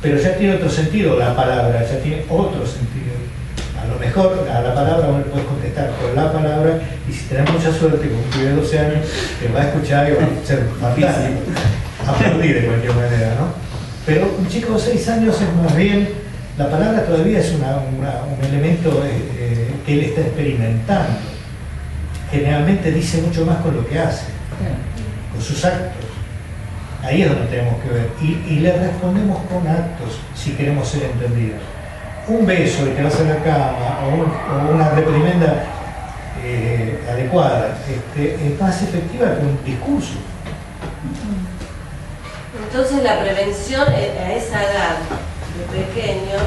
pero ya tiene otro sentido la palabra, ya tiene otro sentido. A lo mejor a la palabra vos le puedes contestar con la palabra, y si tenés mucha suerte, con un pibe de 12 años, te va a escuchar y va a ser fantástico, aplaudir de cualquier manera, ¿no? Pero un chico de 6 años es más bien, la palabra todavía es un elemento que él está experimentando. Generalmente dice mucho más con lo que hace, con sus actos. Ahí es donde tenemos que ver. Y le respondemos con actos si queremos ser entendidos. Un beso y quedarse en la cama o una reprimenda adecuada es más efectiva que un discurso. Entonces la prevención a esa edad de pequeños,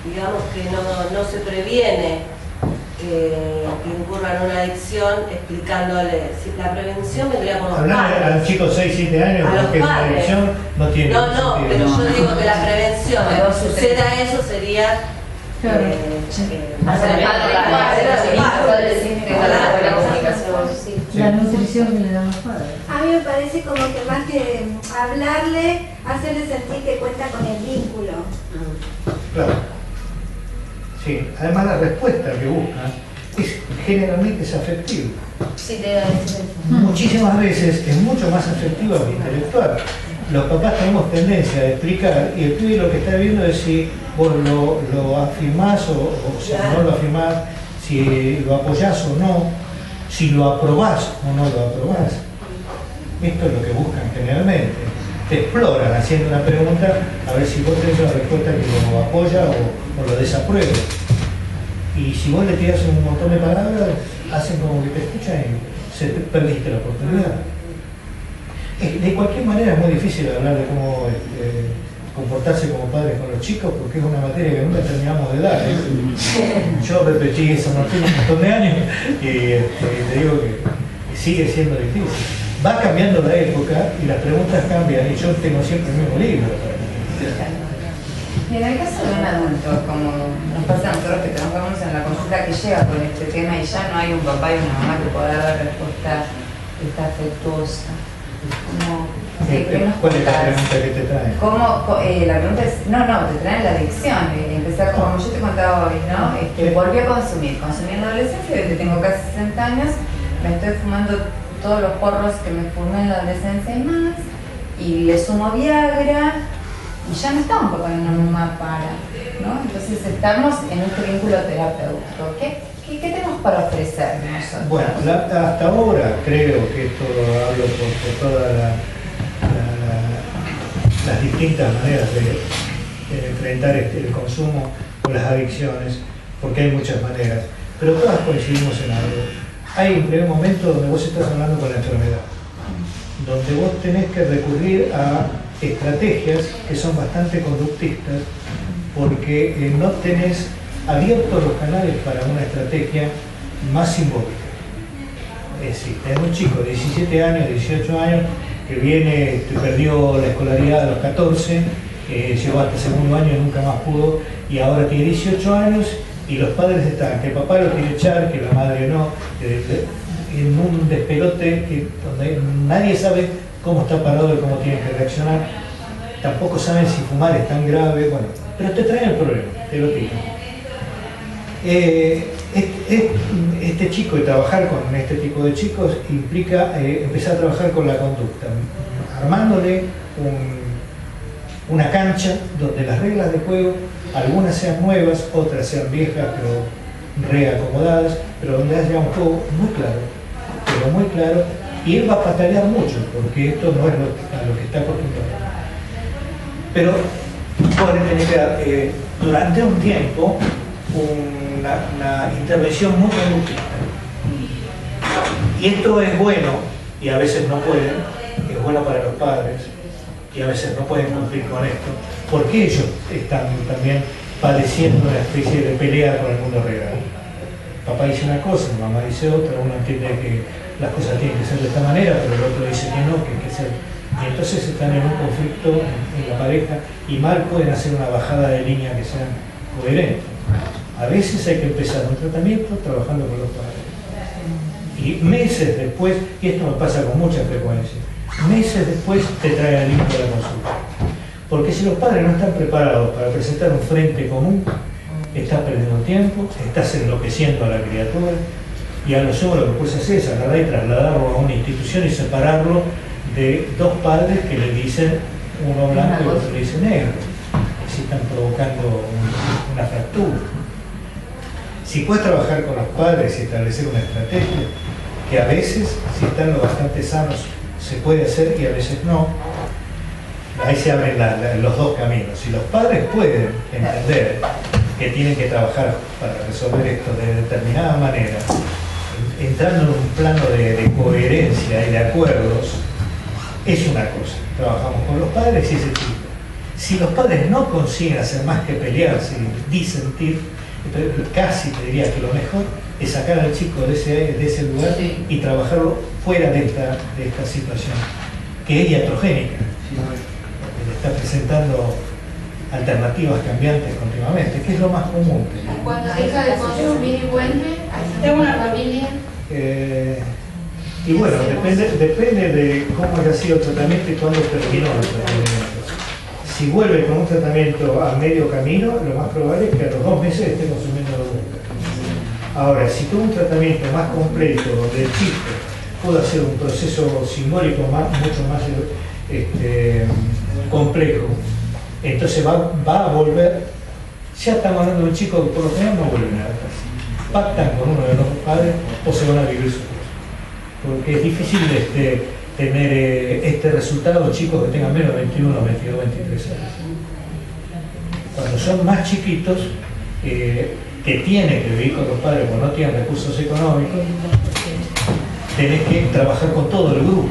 digamos que no se previene que incurran en una adicción explicándole. Si la prevención vendría por los padres. Hablar a los chicos 6, 7 años porque una adicción no tiene No, pero yo digo que la prevención, cuando suceda eso sería la nutrición que le dan los padres. A mí me parece como que más que hablarle, hacerle sentir que cuenta con el vínculo. Claro. Sí, además la respuesta que buscan generalmente es afectiva. Sí, te da eso. Muchísimas veces es mucho más afectiva que intelectual. Los papás tenemos tendencia a explicar, y el pibe lo que está viendo es si vos lo afirmás o si no lo afirmás, si lo apoyás o no, si lo aprobás o no lo aprobás. Esto es lo que buscan generalmente. Te exploran haciendo una pregunta a ver si vos tenés una respuesta que lo apoya o lo desaprueba. Y si vos le tirás un montón de palabras, hacen como que te escuchan y perdiste la oportunidad. De cualquier manera es muy difícil hablar de cómo comportarse como padres con los chicos, porque es una materia que nunca terminamos de dar. Yo repetí esa materia un montón de años y te digo que sigue siendo difícil. Va cambiando la época y las preguntas cambian, y yo tengo siempre el mismo libro. En el caso de un adulto, como nos pasa a nosotros que trabajamos en la consulta, que llega con este tema y ya no hay un papá y una mamá que pueda dar respuesta afectuosa. ¿Cuál es la pregunta que te traen? La pregunta es, te traen la adicción. Empezar como yo te contaba hoy, ¿no? Volví a consumir en la adolescencia, desde que tengo casi 60 años, me estoy fumando todos los porros que me fumé en la adolescencia y más, y le sumo Viagra, y ya no está un papá y una mamá para, ¿no? Entonces estamos en un vínculo terapéutico. ¿Qué tenemos para ofrecer nosotros? Bueno, hasta ahora creo que esto hablo por todas las distintas maneras de enfrentar el consumo o las adicciones, porque hay muchas maneras, pero todas coincidimos en algo. Hay un primer momento donde vos estás hablando con la enfermedad, donde vos tenés que recurrir a estrategias que son bastante conductistas, porque no tenés abiertos los canales para una estrategia más simbólica. Es decir, tenés un chico de 17 años, 18 años, que viene, perdió la escolaridad a los 14, llegó hasta segundo año y nunca más pudo, y ahora tiene 18 años, y los padres están, que el papá lo quiere echar, que la madre no, en un despelote donde nadie sabe cómo está parado y cómo tiene que reaccionar, tampoco saben si fumar es tan grave, bueno, pero te traen el problema, te lo tiran. Este chico y trabajar con este tipo de chicos implica empezar a trabajar con la conducta, armándole una cancha donde las reglas de juego, algunas sean nuevas, otras sean viejas pero reacomodadas, pero donde haya un juego muy claro, y él va a patalear mucho, porque esto no es a lo que está acostumbrado. Pero puede tener durante un tiempo una intervención muy conductista. Y esto es bueno, y a veces no pueden, es bueno para los padres, y a veces no pueden cumplir con esto, porque ellos están también padeciendo una especie de pelea con el mundo real. Papá dice una cosa, mamá dice otra, uno entiende que las cosas tienen que ser de esta manera, pero el otro dice que no, que hay que ser. Y entonces están en un conflicto en la pareja y mal pueden hacer una bajada de línea que sea coherente. A veces hay que empezar un tratamiento trabajando con los padres. Y meses después, y esto me pasa con mucha frecuencia, meses después te trae al hijo de la consulta. Porque si los padres no están preparados para presentar un frente común, estás perdiendo tiempo, estás enloqueciendo a la criatura, y a lo sumo lo que puedes hacer es agarrar y trasladarlo a una institución y separarlo de dos padres que le dicen uno blanco y otro le dice negro. Así están provocando una fractura. Si puedes trabajar con los padres y establecer una estrategia, que a veces, si están lo bastante sanos, se puede hacer y a veces no, ahí se abren los dos caminos. Si los padres pueden entender que tienen que trabajar para resolver esto de determinada manera, entrando en un plano de coherencia y de acuerdos, es una cosa. Trabajamos con los padres y ese tipo. Si los padres no consiguen hacer más que pelearse y disentir, casi te diría que lo mejor es sacar al chico de ese lugar y trabajarlo fuera de esta situación, que es iatrogénica, porque le está presentando alternativas cambiantes continuamente, que es lo más común. Cuando deja de consumir y vuelve, tengo una familia. Y bueno, depende de cómo haya sido el tratamiento y cuándo terminó el tratamiento. Si vuelve con un tratamiento a medio camino, lo más probable es que a los 2 meses esté consumiendo la boca. Ahora, si tuvo un tratamiento más completo, donde el chico pudo hacer un proceso simbólico mucho más complejo, entonces va a volver. Ya estamos hablando de un chico que por lo general no vuelve a la casa. Pactan con uno de los padres o se van a vivir solos. Porque es difícil tener este resultado chicos que tengan menos de 21, 22, 23 años. Cuando son más chiquitos, que tienen que vivir con los padres cuando no tienen recursos económicos, tenés que trabajar con todo el grupo,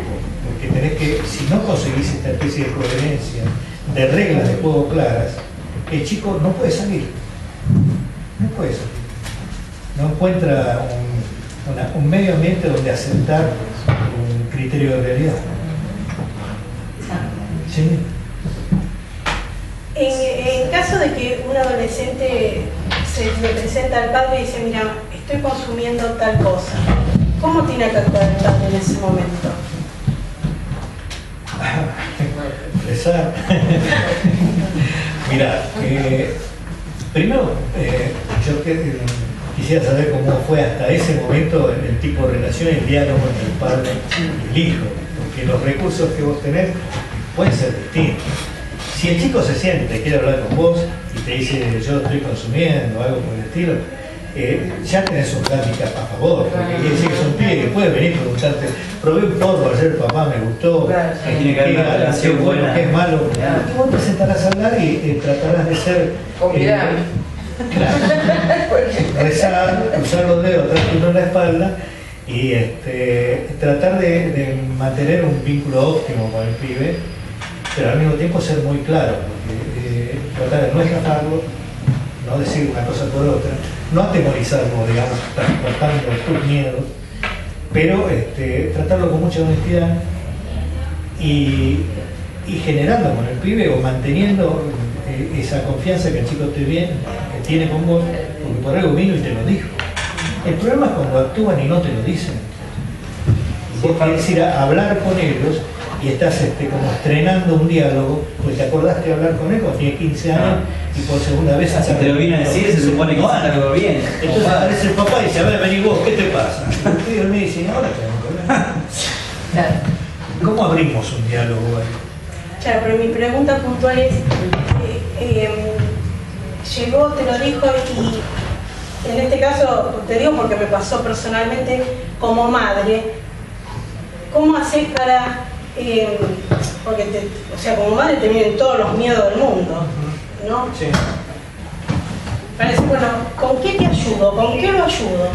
porque tenés que, si no conseguís esta especie de coherencia, de reglas de juego claras, el chico no puede salir, no puede salir, no encuentra un medio ambiente donde aceptar un criterio de realidad. ¿Sí? En caso de que un adolescente se le presenta al padre y dice, mira, estoy consumiendo tal cosa, ¿cómo tiene que actuar el padre en ese momento? Rezar. Mira, primero yo quisiera saber cómo fue hasta ese momento el tipo de relación, el diálogo entre el padre y el hijo, porque los recursos que vos tenés pueden ser distintos. Si el chico se siente, quiere hablar con vos y te dice yo estoy consumiendo algo por el estilo, ya tenés un handicap a favor, porque quiere decir que es un pibe que puede venir y preguntarte, probé un porro ayer, papá, me gustó, tiene que haber una relación buena, qué es malo, y vos te sentarás a hablar y tratarás de ser claro, rezar, cruzar los dedos, tratar la espalda y tratar de mantener un vínculo óptimo con el pibe, pero al mismo tiempo ser muy claro, porque tratar de no escaparlo, no decir una cosa por otra, no atemorizarlo, digamos, transportando tus miedos, pero tratarlo con mucha honestidad y generando con el pibe o manteniendo esa confianza que el chico que tiene con vos, porque por algo vino y te lo dijo. El problema es cuando actúan y no te lo dicen. Vos querés ir a hablar con ellos y estás como estrenando un diálogo, pues te acordaste de hablar con él cuando tienes 15 años y por segunda vez... Si te lo viene a decir, se supone que está algo bien. Entonces aparece el papá y dice, a ver, vení vos, ¿qué te pasa? Y él me dice, ahora tenemos que hablar. ¿Cómo abrimos un diálogo ahí? Claro, pero mi pregunta puntual es, llegó, te lo dijo y en este caso, te digo porque me pasó personalmente como madre, ¿cómo haces para... porque o sea, como madre te vienen todos los miedos del mundo, ¿no? Sí. Parece, bueno, ¿con qué te ayudo? ¿Con qué lo ayudo?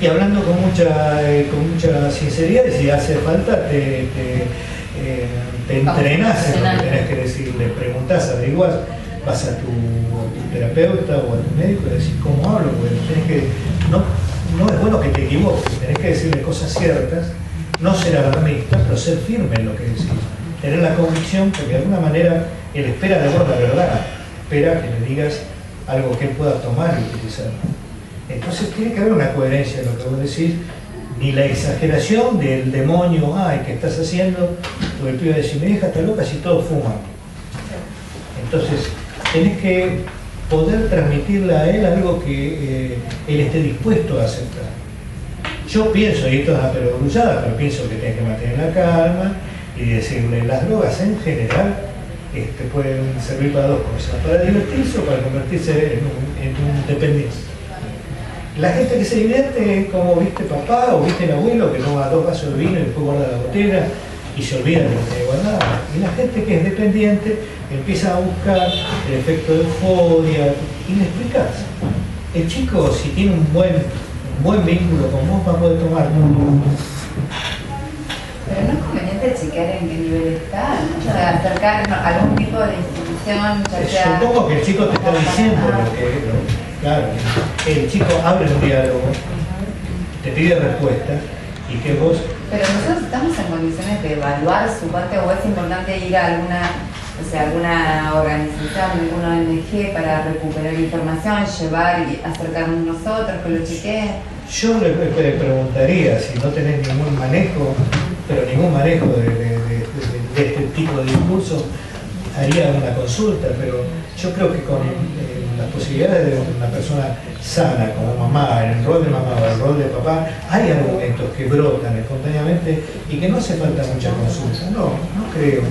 Y hablando con mucha sinceridad, si hace falta, te entrenás en lo que tenés que decir, le preguntás, averiguás, vas a tu terapeuta o a tu médico y decís, ¿cómo hablo? Porque tenés que, no es bueno que te equivoques, tenés que decirle cosas ciertas, no ser alarmista, pero ser firme en lo que decís. Tener la convicción, porque de alguna manera él espera de vos la verdad, espera que le digas algo que él pueda tomar y utilizar. Entonces tiene que haber una coherencia en lo que vos decís, ni la exageración del demonio, ay, ¿qué estás haciendo? Porque el pibe dice, mi hija está loca si todos fuman. Entonces, tenés que poder transmitirle a él algo que él esté dispuesto a aceptar. Yo pienso, y esto es una perogrullada, pero pienso que tenés que mantener la calma y decirle, las drogas en general pueden servir para dos cosas, para divertirse o para convertirse en un dependiente. La gente que se divierte, como viste papá o viste el abuelo, que toma 2 vasos de vino y después guarda la botella y se olvida de lo que tiene guardado. Y la gente que es dependiente empieza a buscar el efecto de euforia, inexplicable. El chico, si tiene un buen vínculo con vos, va a poder tomar. Pero no es conveniente chequear en qué nivel está, ¿no? O sea, acercar a algún tipo de institución, ya sea... Supongo que el chico te está diciendo claro, el chico abre un diálogo, te pide respuesta y que vos... Pero nosotros estamos en condiciones de evaluar su parte, o es importante ir a alguna organización, alguna ONG para recuperar información, llevar y acercarnos nosotros, que lo chequeen. Yo le preguntaría, si no tenés ningún manejo, pero ningún manejo de este tipo de discurso, haría una consulta, pero yo creo que con las posibilidades de una persona sana como mamá, en el rol de mamá o el rol de papá, hay argumentos que brotan espontáneamente y que no hace falta mucha consulta. No creo,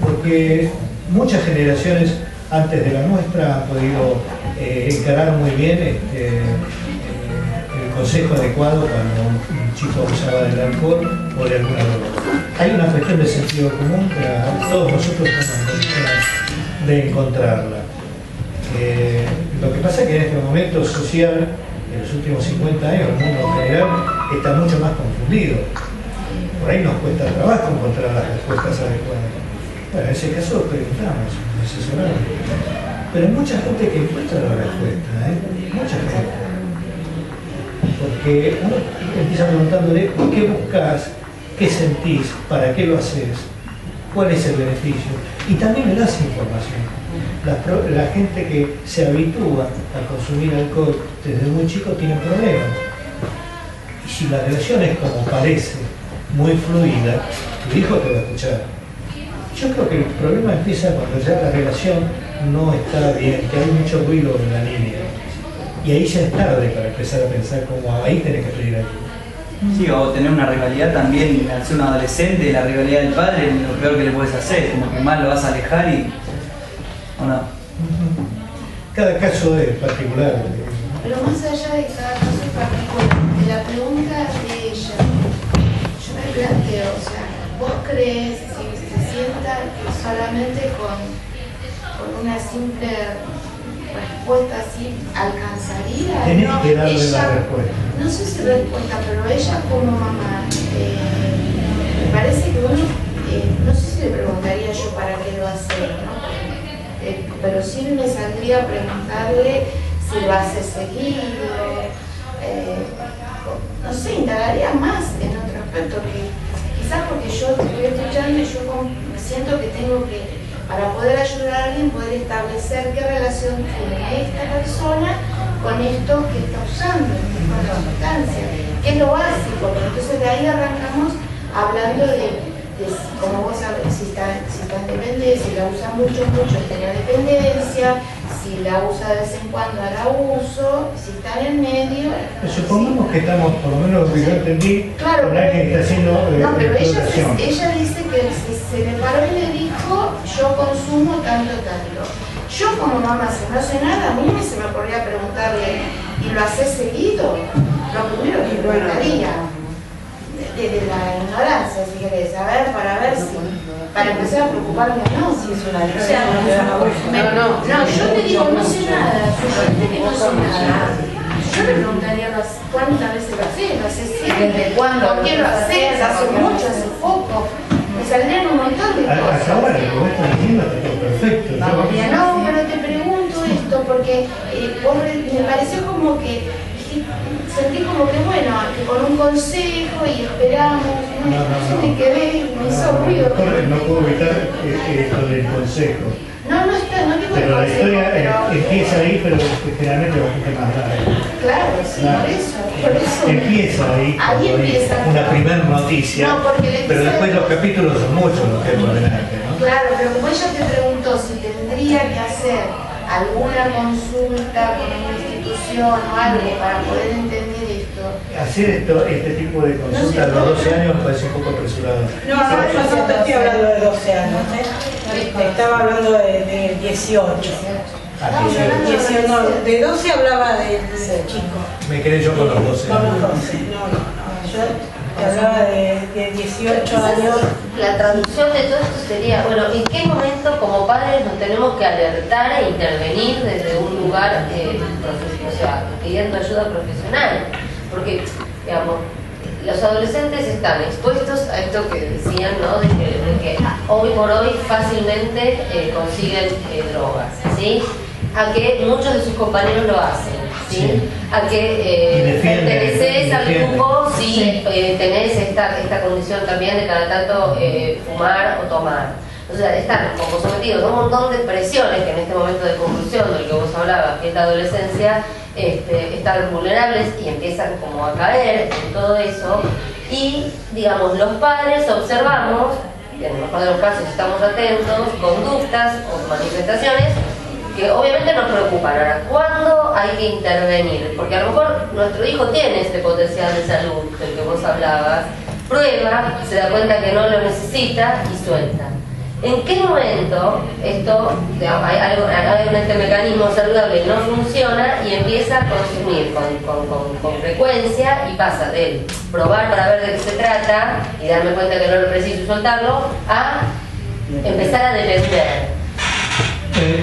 porque muchas generaciones antes de la nuestra han podido encarar muy bien el consejo adecuado cuando un chico abusaba del alcohol o de alguna droga. Hay una cuestión de sentido común que todos nosotros estamos en condiciones de encontrarla. Lo que pasa es que en este momento social, en los últimos 50 años, el mundo en general está mucho más confundido. Por ahí nos cuesta trabajo encontrar las respuestas adecuadas. Bueno, en ese caso preguntamos, asesoramos. Pero hay mucha gente que encuentra la respuesta, mucha gente. Porque uno empieza preguntándole qué buscas, qué sentís, para qué lo haces, cuál es el beneficio. Y también le das información. La gente que se habitúa a consumir alcohol desde muy chico tiene problemas. Y si la relación es como parece, muy fluida, tu hijo te va a escuchar. Yo creo que el problema empieza cuando ya la relación no está bien, que hay mucho ruido en la línea. Y ahí ya es tarde para empezar a pensar como ahí tenés que pedir ayuda. Sí, o tener una rivalidad también al ser un adolescente, la rivalidad del padre es lo peor que le puedes hacer, como que más lo vas a alejar y... ¿o no? Cada caso es particular. Pero más allá de cada caso es particular, de la pregunta de ella, yo me planteo, o sea, ¿vos crees, si se sienta que solamente con una simple respuesta así alcanzaría? Tenés no, que darle ella, la respuesta. No sé si respuesta, pero ella como mamá, me parece que uno, no sé si le preguntaría yo para qué lo hace, ¿no? Pero sí me saldría a preguntarle si lo hace seguido, no sé, indagaría más en otro aspecto, que quizás porque yo estoy escuchando y yo siento que tengo que, para poder ayudar a alguien, poder establecer qué relación tiene esta persona con esto que está usando, con la sustancia, que es lo básico. Entonces de ahí arrancamos hablando de como vos sabés, si está en dependencia, si la usa mucho, tiene dependencia, si la usa de vez en cuando hará uso, si está en el medio. Supongamos que estamos, por lo menos lo que yo entendí, claro, con alguien que está haciendo no, pero explotación. ella dice que se le paró y le dijo, yo consumo tanto. Yo como mamá, si no sé nada, a mí se me ocurría preguntarle, ¿y lo haces seguido? Lo primero que preguntaría, de la ignorancia, si querés, para ver si, para empezar a preocuparme o no, si es una adicción. No, yo te digo, no sé nada, suponete que no sé nada. Yo le preguntaría cuántas veces lo haces, ¿Desde cuándo? ¿Por qué lo haces? Hace mucho, hace poco. Me saldrían un montón de cosas. Hasta ahora lo que estás diciendo está perfecto. No, pero te pregunto esto porque me pareció como que sentí como que bueno, que con un consejo y esperamos, no me quedé, me hizo ruido. No puedo evitar esto del consejo. No está, no digo Pero la consejo, historia empieza ahí, pero generalmente bastante más grave. Claro, sí, Claro. por eso. Empieza ahí, Ahí empieza. una primera noticia, No, porque pero después los capítulos son muchos los que hay por delante, ¿no? Claro, pero como ella te preguntó si tendría tendría que hacer alguna consulta con una institución o algo para poder entender esto. Hacer este tipo de consulta a los 12 años me parece un poco apresurado. No, yo no te estoy hablando de 12 años, estaba hablando de 18. Ah, 18, no, de 12 hablaba de chico. me quedé yo con los 12 Con años. los 12, no. Yo te hablaba de 18 años. La traducción de todo esto sería, bueno, ¿en qué momento como padres nos tenemos que alertar e intervenir desde un lugar, o sea, pidiendo ayuda profesional? Porque, digamos, los adolescentes están expuestos a esto que decían, ¿no? De que hoy por hoy fácilmente consiguen drogas, ¿sí? A que muchos de sus compañeros lo hacen, ¿sí? Sí. A que perteneces al grupo si tenés esta condición también de cada tanto fumar o tomar. O sea, están como sometidos a un montón de presiones que en este momento de conclusión del que vos hablabas, que es la adolescencia, están vulnerables y empiezan como a caer en todo eso. Y, digamos, los padres observamos, y en el mejor de los casos estamos atentos, conductas o manifestaciones que obviamente nos preocupan. Ahora, ¿cuándo hay que intervenir? Porque a lo mejor nuestro hijo tiene este potencial de salud del que vos hablabas, prueba, se da cuenta que no lo necesita y suelta. ¿En qué momento esto, hay este mecanismo saludable no funciona y empieza a consumir con frecuencia y pasa de probar para ver de qué se trata y darme cuenta que no lo preciso y soltarlo a empezar a depender?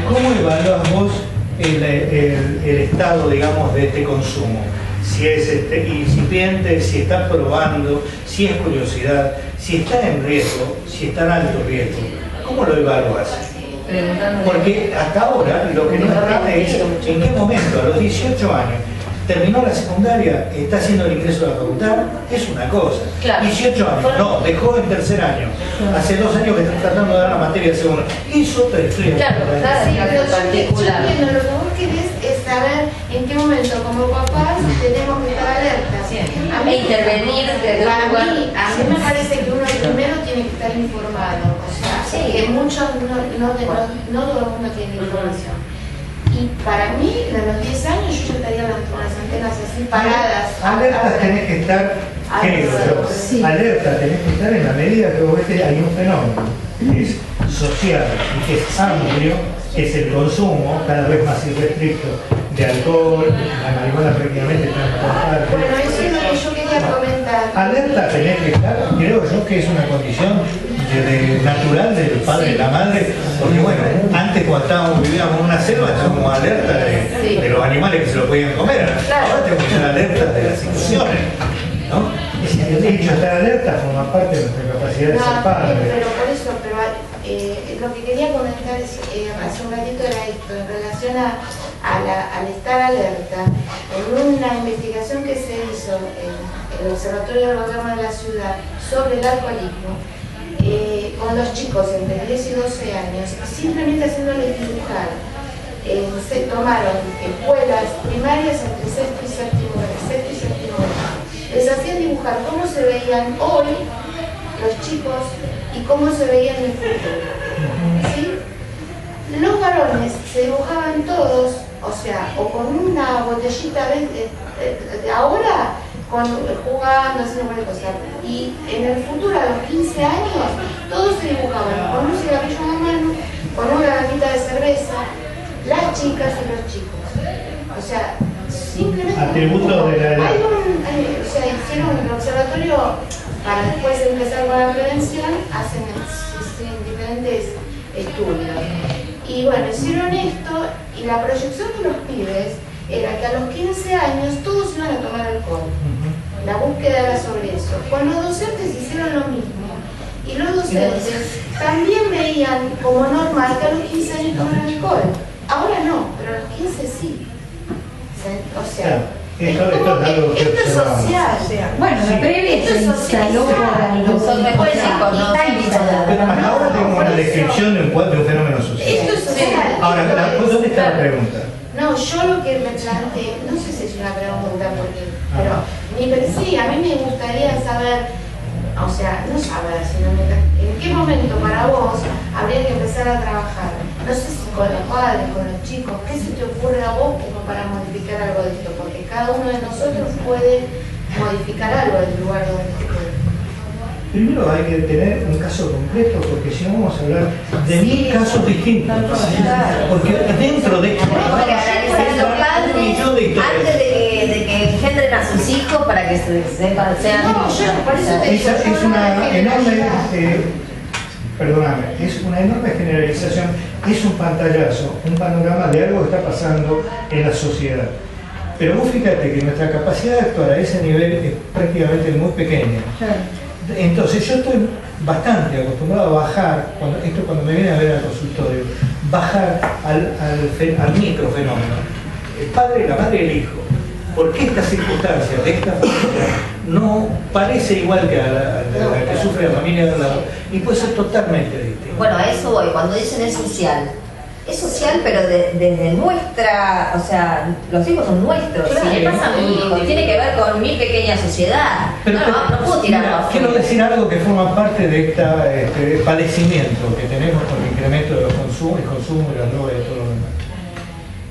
¿Cómo evaluás vos el estado, digamos, de este consumo? Si es incipiente, si está probando, si es curiosidad, si está en riesgo, si está en alto riesgo. ¿Cómo lo evaluás? Porque hasta ahora lo que nos entiende es en qué momento, a los 18 años, terminó la secundaria, está haciendo el ingreso a la facultad, es una cosa. Claro. 18 años, no, dejó en tercer año. Hace 2 años que está tratando de dar la materia de segundo. Es otra historia. Claro, Sí, pero yo particular. entiendo, lo que vos querés es saber en qué momento como papás tenemos que estar alertas. A mí, intervenir desde un para lugar. a mí me parece que uno primero tiene que estar informado, o sea, Sí. que muchos no todo el mundo tiene información. Y para mí, de los 10 años, yo ya estaría con las antenas así paradas. Alerta tenés que estar, creo yo, Sí. alerta tenés que estar en la medida que vos ves que hay un fenómeno que es social y que es amplio, que es el consumo cada vez más irrestricto de alcohol, la marihuana prácticamente está en todas partes. Bueno, eso es lo que yo quería comentar. Alerta tenés que estar, creo yo que es una condición natural del padre y la madre, porque bueno, antes cuando vivíamos en una selva estábamos alerta de los animales que se lo podían comer, ahora tenemos que estar alertas de las situaciones, ¿no? El hecho de estar alerta forma parte de nuestra capacidad de ser padre. Pero por eso, lo que quería comentar hace un ratito era esto, en relación al estar alerta. En una investigación que se hizo en el Observatorio del Gobierno de la Ciudad sobre el alcoholismo, con los chicos entre 10 y 12 años, simplemente haciéndoles dibujar, se tomaron escuelas primarias entre sexto y séptimo grado. Les hacían dibujar cómo se veían hoy los chicos y cómo se veían en el futuro. ¿Sí? Los varones se dibujaban todos, o sea, o con una botellita de ahora, jugando, haciendo cualquier cosa. Y en el futuro, a los 15 años, todos se dibujaban con un cigarrillo en la mano, con una gatita de cerveza, las chicas y los chicos. O sea, simplemente atributos de la edad. o sea, hicieron un observatorio para después empezar con la prevención, hacen diferentes estudios. Y bueno, hicieron esto y la proyección de los pibes era que a los 15 años todos iban a tomar alcohol. La búsqueda era sobre eso. Con los docentes hicieron lo mismo. Y los docentes también veían como normal que a los 15 años tomaran alcohol. Ahora no, pero a los 15 sí. O sea, esto es algo que esto es observamos. social. Bueno, la previa se instaló por algo. Son después psicológicos. Está instalada. Pero ahora tenemos una descripción de un fenómeno social. Esto es social. Ahora, ¿dónde está la pregunta? No, yo lo que me planteé, no sé si es una pregunta, pero sí, a mí me gustaría saber, o sea, no saber, sino en qué momento para vos habría que empezar a trabajar no sé si con los padres, con los chicos, ¿qué se te ocurre a vos como para modificar algo de esto? Porque cada uno de nosotros puede modificar algo del lugar donde esté. Primero hay que tener un caso concreto, porque si no vamos a hablar de 1000 casos distintos. Porque dentro de antes de que engendren a sus hijos para que sepan, sean... Es una enorme, perdóname, es una enorme generalización, es un pantallazo, un panorama de algo que está pasando en la sociedad. Pero vos fíjate que nuestra capacidad de actuar a ese nivel es prácticamente muy pequeña. Entonces yo estoy bastante acostumbrado a bajar, cuando me vienen a ver al consultorio, bajar al microfenómeno. El padre, la madre y el hijo. ¿Por qué esta circunstancia de esta familia no parece igual que a la que sufre la familia de al lado? Y puede ser totalmente distinto. Bueno, a eso voy. Cuando dicen es social pero desde nuestra, o sea, los hijos son nuestros. Claro, si le pasa a mi hijo, tiene que ver con mi pequeña sociedad. Pero, no puedo tirarlo afuera. Quiero decir algo que forma parte de este padecimiento que tenemos con el incremento de los consumos, el consumo y la droga y todo lo demás.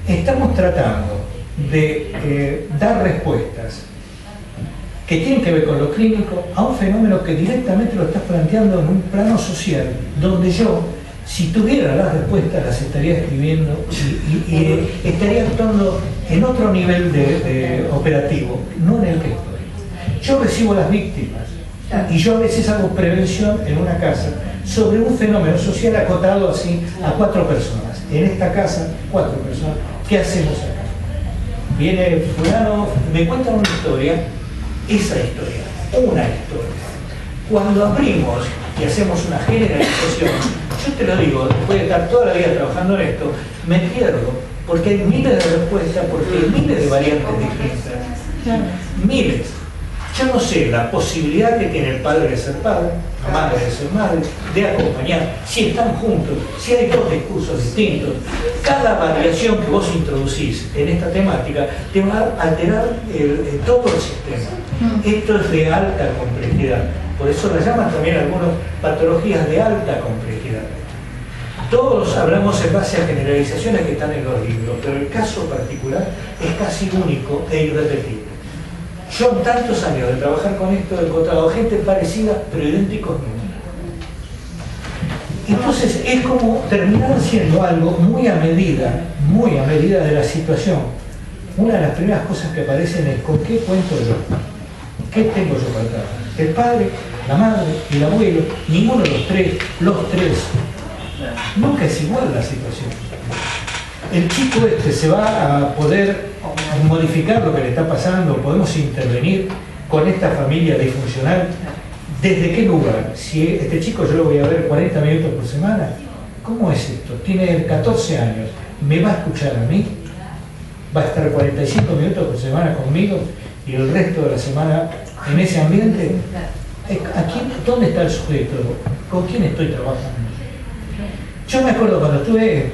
Estamos tratando de dar respuestas que tienen que ver con lo clínico a un fenómeno que directamente lo estás planteando en un plano social, donde yo, si tuviera las respuestas, las estaría escribiendo y estaría actuando en otro nivel de operativo, no en el que estoy. Yo recibo las víctimas y yo a veces hago prevención en una casa sobre un fenómeno social acotado así a 4 personas. En esta casa, 4 personas. ¿Qué hacemos acá? Viene fulano, me cuentan una historia, esa historia, una historia. Cuando abrimos y hacemos una generalización, yo te lo digo, después de estar toda la vida trabajando en esto, me pierdo, porque hay miles de respuestas, porque hay miles de variantes distintas. Miles. Yo no sé la posibilidad que tiene el padre de ser padre, la madre de ser madre, de acompañar, si están juntos, si hay 2 discursos distintos. Cada variación que vos introducís en esta temática te va a alterar todo el sistema. Esto es de alta complejidad. Por eso la llaman también algunas patologías de alta complejidad. Todos hablamos en base a generalizaciones que están en los libros, pero el caso particular es casi único e irrepetible. Yo en tantos años de trabajar con esto he encontrado gente parecida, pero idénticos no. Entonces es como terminar siendo algo muy a medida de la situación. Una de las primeras cosas que aparecen es ¿con qué cuento yo? ¿Qué tengo yo para trabajar? El padre, la madre, el abuelo, ninguno de los tres. Nunca es igual la situación. El chico se va a poder modificar lo que le está pasando, podemos intervenir con esta familia disfuncional. ¿Desde qué lugar? Si este chico yo lo voy a ver 40 minutos por semana, ¿cómo es esto? Tiene 14 años, ¿me va a escuchar a mí? ¿Va a estar 45 minutos por semana conmigo y el resto de la semana en ese ambiente? ¿Dónde está el sujeto? ¿Con quién estoy trabajando? Yo me acuerdo cuando yo tuve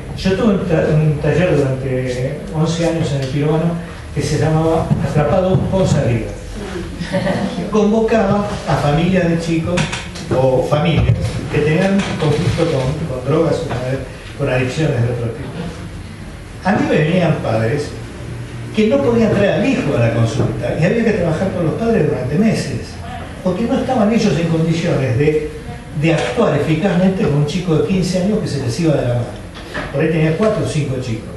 un taller durante 11 años en el Pirovano que se llamaba Atrapado con Salida. Convocaba a familias de chicos o familias que tenían conflicto con drogas o con adicciones de otro tipo. A mí me venían padres que no podían traer al hijo a la consulta y había que trabajar con los padres durante meses, porque no estaban ellos en condiciones de actuar eficazmente con un chico de 15 años que se les iba de la mano. Por ahí tenía 4 o 5 chicos.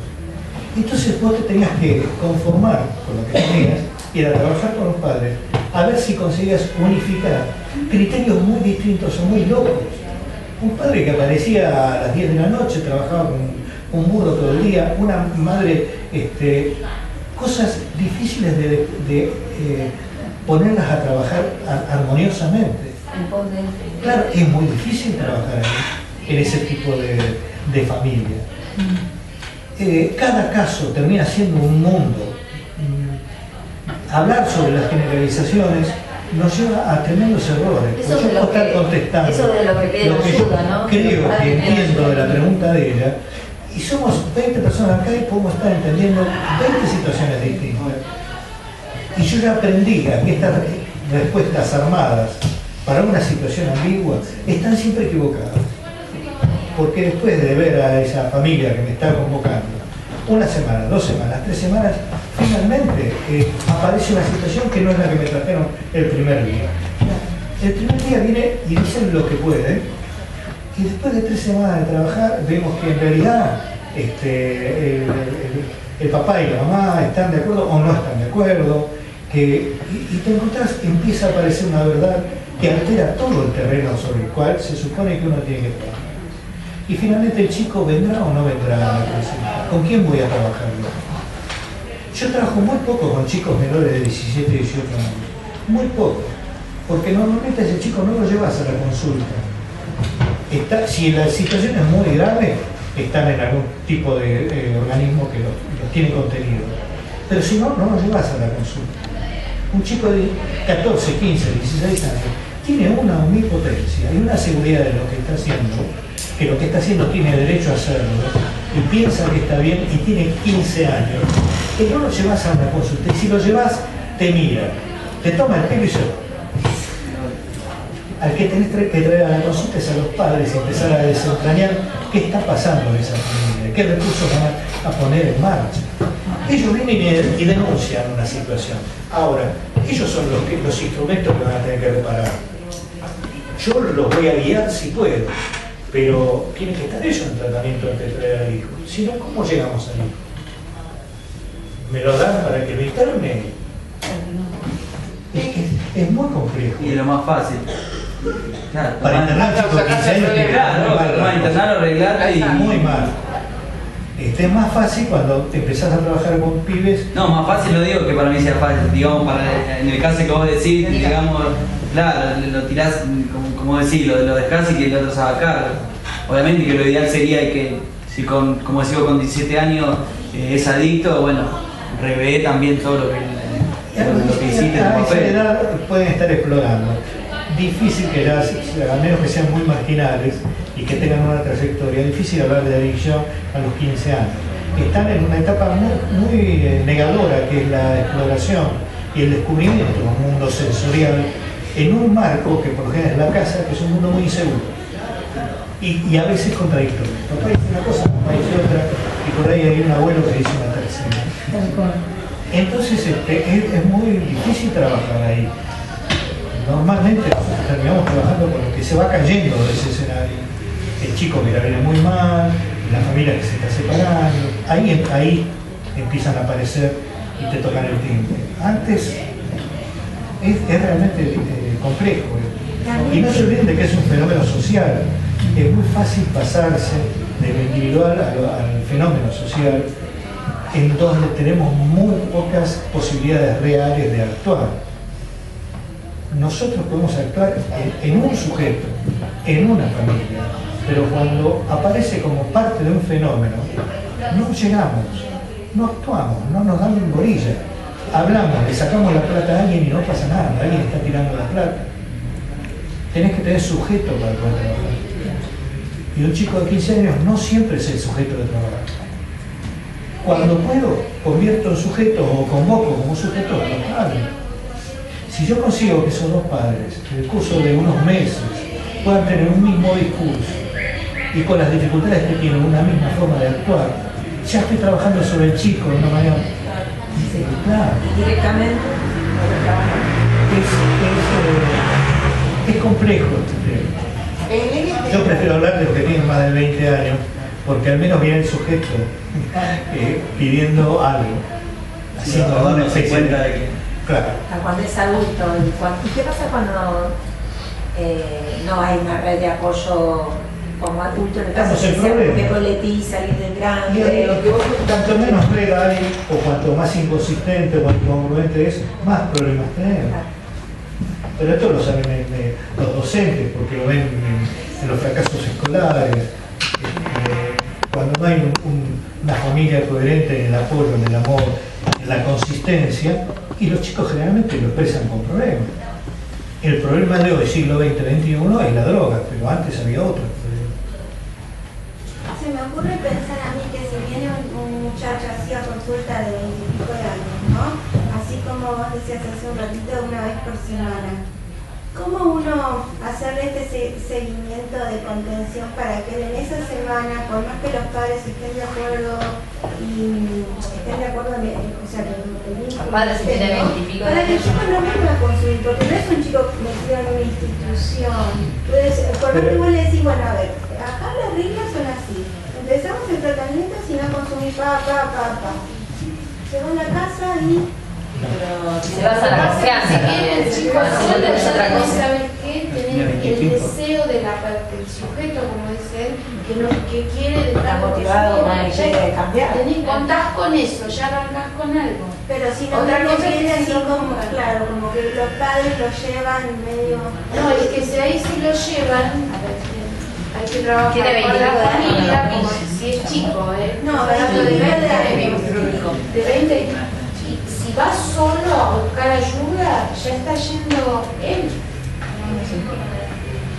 Entonces vos te tenías que conformar con lo que tenías y era trabajar con los padres a ver si conseguías unificar criterios muy distintos o muy locos. Un padre que aparecía a las 10 de la noche, trabajaba con un burro todo el día, una madre, cosas difíciles de ponerlas a trabajar armoniosamente. Claro, es muy difícil trabajar en ese tipo de familia. Cada caso termina siendo un mundo. Hablar sobre las generalizaciones nos lleva a tremendos errores. Eso es lo que pide la ayuda, ¿no? Creo que entiendo de la pregunta de ella, y somos 20 personas acá y podemos estar entendiendo 20 situaciones distintas. Y yo ya aprendí a que estas respuestas armadas para una situación ambigua están siempre equivocadas. porque después de ver a esa familia que me está convocando, 1 semana, 2 semanas, 3 semanas, finalmente aparece una situación que no es la que me trajeron el primer día. El primer día viene y dicen lo que pueden, y después de 3 semanas de trabajar vemos que en realidad el papá y la mamá están de acuerdo o no están de acuerdo, y te encontrás, empieza a aparecer una verdad que altera todo el terreno sobre el cual se supone que uno tiene que trabajar. Y finalmente el chico vendrá o no vendrá a la clase. ¿Con quién voy a trabajar? Yo trabajo muy poco con chicos menores de 17 y 18 años. Muy poco. Porque normalmente a ese chico no lo llevas a la consulta. Si la situación es muy grave, están en algún tipo de organismo que los tiene contenido. Pero si no, no lo llevas a la consulta. Un chico de 14, 15, 16 años tiene una omnipotencia y una seguridad de lo que está haciendo, que lo que está haciendo tiene derecho a hacerlo, y piensa que está bien y tiene 15 años, que no lo llevas a una consulta. Y si lo llevas, te mira, te toma el pelo y se va. Al que tenés que traer a la consulta es a los padres y empezar a desentrañar qué está pasando en esa familia, qué recursos van a poner en marcha. Ellos vienen y denuncian una situación. Ahora, ellos son los instrumentos que van a tener que reparar. Yo los voy a guiar si puedo, pero tienen que estar ellos en tratamiento antes de traer al hijo. Si no, ¿cómo llegamos al hijo? ¿Me lo dan para que lo interne? Es muy complejo. Y lo más fácil. Claro, para internar un chico de 15 años, para internarlo, arreglarlo y muy mal. Es más fácil cuando empezás a trabajar con pibes. No, más fácil lo digo que para mí sea fácil, digamos, en el caso que vos decís, digamos, claro, lo tirás, como decís, lo dejás y que el otro se haga cargo. Obviamente que lo ideal sería que, si como decís con 17 años es adicto, bueno, revé también todo lo que hiciste en el papel. A esa edad pueden estar explorando. Difícil que a menos que sean muy marginales y que tengan una trayectoria, difícil hablar de adicción a los 15 años. Están en una etapa muy negadora, que es la exploración y el descubrimiento de un mundo sensorial en un marco que por lo general es la casa, que es un mundo muy inseguro y a veces contradictorio. Papá dice una cosa, papá dice otra, y por ahí hay un abuelo que dice una tercera. Entonces es muy difícil trabajar ahí. Normalmente terminamos trabajando con lo que se va cayendo de ese escenario. El chico que la viene muy mal, la familia que se está separando, ahí empiezan a aparecer y te tocan el timbre. Antes es realmente complejo. Y no se olviden de que es un fenómeno social. Es muy fácil pasarse de lo individual al fenómeno social, en donde tenemos muy pocas posibilidades reales de actuar. Nosotros podemos actuar en un sujeto, en una familia, pero cuando aparece como parte de un fenómeno, no llegamos, no actuamos, no nos dan bolilla. Hablamos, le sacamos la plata a alguien y no pasa nada, alguien está tirando la plata. Tenés que tener sujeto para poder trabajar. Y un chico de 15 años no siempre es el sujeto de trabajar. Cuando puedo, convierto en sujeto o convoco como sujeto a los padres. Si yo consigo que esos dos padres, en el curso de unos meses, puedan tener un mismo discurso y con las dificultades que tienen una misma forma de actuar, ya estoy trabajando sobre el chico de una manera claro. Directamente. Es complejo este tema. Yo prefiero hablar de los que tienen más de 20 años, porque al menos viene el sujeto pidiendo algo, haciendo alguna especie de que... Claro. Cuando es adulto. ¿Y qué pasa cuando no hay una red de apoyo como adulto? En el caso de boletín, salir del grande. Cuanto menos red hay, o cuanto más inconsistente o cuanto congruente es, más problemas tenemos. Pero esto lo saben los docentes, porque lo ven en los fracasos escolares. Cuando no hay una familia coherente en el apoyo, en el amor, en la consistencia, y los chicos generalmente lo expresan con problemas. El problema de hoy, siglo XX, XXI, es la droga, pero antes había otros problemas. Se me ocurre pensar a mí que si viene un muchacho así a consulta de 20 y pico de años, ¿no? Así como vos decías hace un ratito, una vez por semana. ¿Cómo uno hacerle este seguimiento de contención para que en esa semana, por más que los padres estén de acuerdo y estén de acuerdo, o sea, los padres se tienen identificados para que el chico no venga a consumir, porque no es un chico metido en una institución. Entonces, por más que vos le decís, bueno, a ver, acá las reglas son así. Empezamos el tratamiento si no consumís pa. Se va a la casa y... Pero se basa en la confianza también. Si no tenés otra cosa. ¿Sabes qué? Tener el deseo de la parte del sujeto, como dicen, que quiere dejar motivado, no quiere cambiar. Contás con eso, ya arrancás con algo. Pero si no, otra cosa viene así como, claro, como que los padres lo llevan medio... No, es que si ahí sí lo llevan, hay que trabajar Tiene con la 22 familia, años. como si es chico, No, hablando de 20 años. De 20. Si va solo a buscar ayuda, ya está yendo él.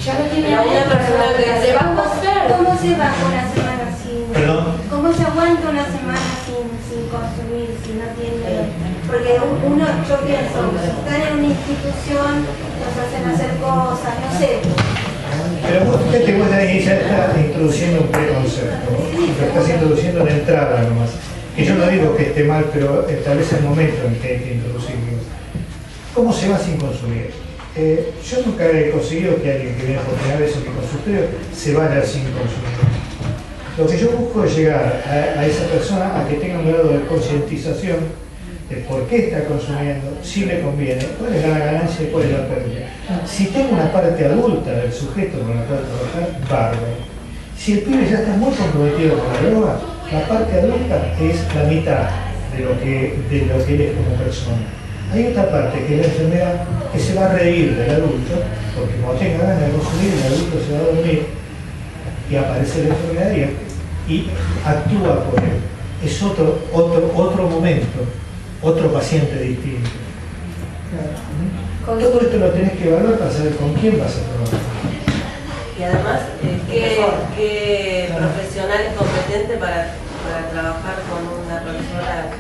Ya lo tiene Pero una persona que se va a mostrar. ¿Cómo se va una semana sin... Perdón. ¿Cómo se aguanta una semana sin consumir, si no tiene...? Porque uno, yo pienso, si están en una institución, nos hacen hacer cosas, no sé. Pero vos fíjate, vos ahí ya estás introduciendo un preconcepto, lo estás introduciendo de entrada nomás. Que yo no digo que esté mal, pero establece el momento en que hay que introducirlo. ¿Cómo se va sin consumir? Yo nunca he conseguido que alguien que viene por primera vez a mi consultorio se vaya sin consumir. Lo que yo busco es llegar a esa persona a que tenga un grado de concientización de por qué está consumiendo, si le conviene, cuál es la ganancia y cuál es la pérdida. Si tengo una parte adulta del sujeto con la cual trabajar, bárbaro. Si el pibe ya está muy comprometido con la droga, la parte adulta es la mitad de lo que él es como persona. Hay otra parte que es la enfermedad que se va a reír del adulto, porque cuando tenga ganas de consumir, el adulto se va a dormir y aparece la enfermedad y actúa por él. Es otro momento, otro paciente distinto. Todo esto lo tenés que evaluar para saber con quién vas a trabajar. Y además, ¿qué profesional es competente para trabajar con una persona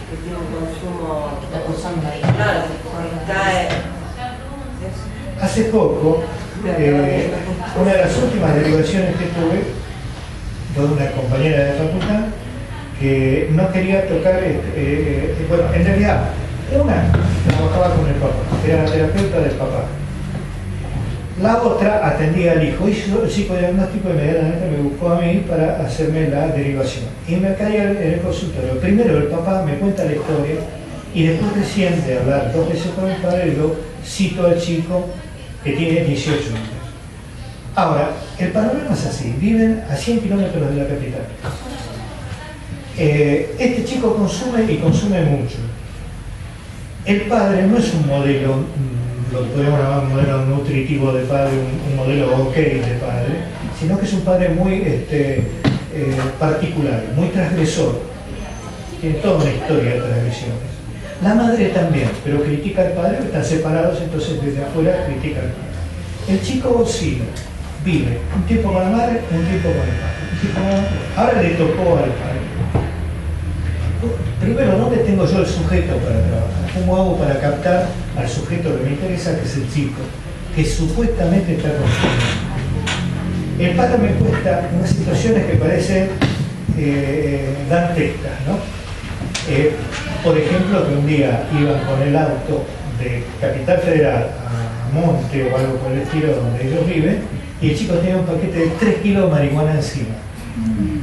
que tiene un consumo? Claro, hace poco, una de las últimas derivaciones que tuve, de una compañera de facultad, que no quería tocar, bueno, en realidad, una trabajaba con el papá, era la terapeuta del papá. La otra atendía al hijo, hizo el psicodiagnóstico y inmediatamente me buscó a mí para hacerme la derivación. Y me caí en el consultorio. Primero el papá me cuenta la historia y después recién de hablar 2 veces con el padre, yo cito al chico que tiene 18 años. Ahora, el panorama es así, viven a 100 kilómetros de la capital. Este chico consume y consume mucho. El padre no es un modelo, lo podemos llamar un modelo nutritivo de padre, un modelo ok de padre, sino que es un padre muy particular, muy transgresor. Tiene toda una historia de transgresiones. La madre también, pero critica al padre, están separados, entonces desde afuera critica al padre. El chico oscila, vive un tiempo con la madre, un tiempo con el padre. Ahora le tocó al padre. Primero, ¿dónde tengo yo el sujeto para trabajar? ¿Cómo hago para captar al sujeto que me interesa, que es el chico, que supuestamente está consumiendo? El padre me cuesta unas situaciones que parecen dantescas, ¿no? Por ejemplo, que un día iban con el auto de Capital Federal a Monte o algo por el estilo donde ellos viven, y el chico tenía un paquete de 3 kilos de marihuana encima.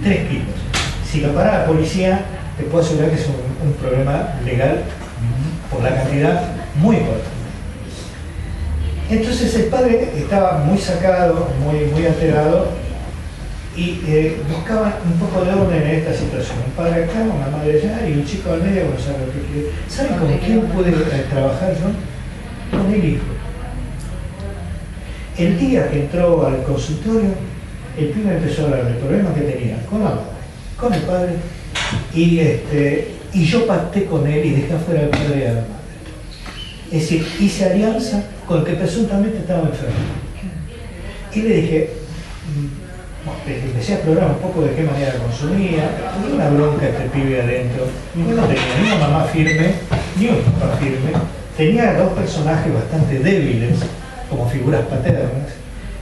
3 kilos. Si lo para la policía, te puedo asegurar que es un problema legal por la cantidad muy importante. Entonces el padre estaba muy sacado, muy alterado, y buscaba un poco de orden en esta situación. Un padre acá, una madre allá y un chico al medio que no sabe lo que quiere. ¿Saben con quién pude trabajar yo? Con el hijo. El día que entró al consultorio, el pibe empezó a hablar del problema que tenía con la madre, con el padre, y yo pacté con él y dejé afuera al padre y a la madre. Es decir, hice alianza con el que presuntamente estaba enfermo. Y le dije, empecé a explorar un poco de qué manera consumía, tenía una bronca este pibe adentro, y no tenía ni una mamá firme, ni un papá firme, tenía 2 personajes bastante débiles, como figuras paternas.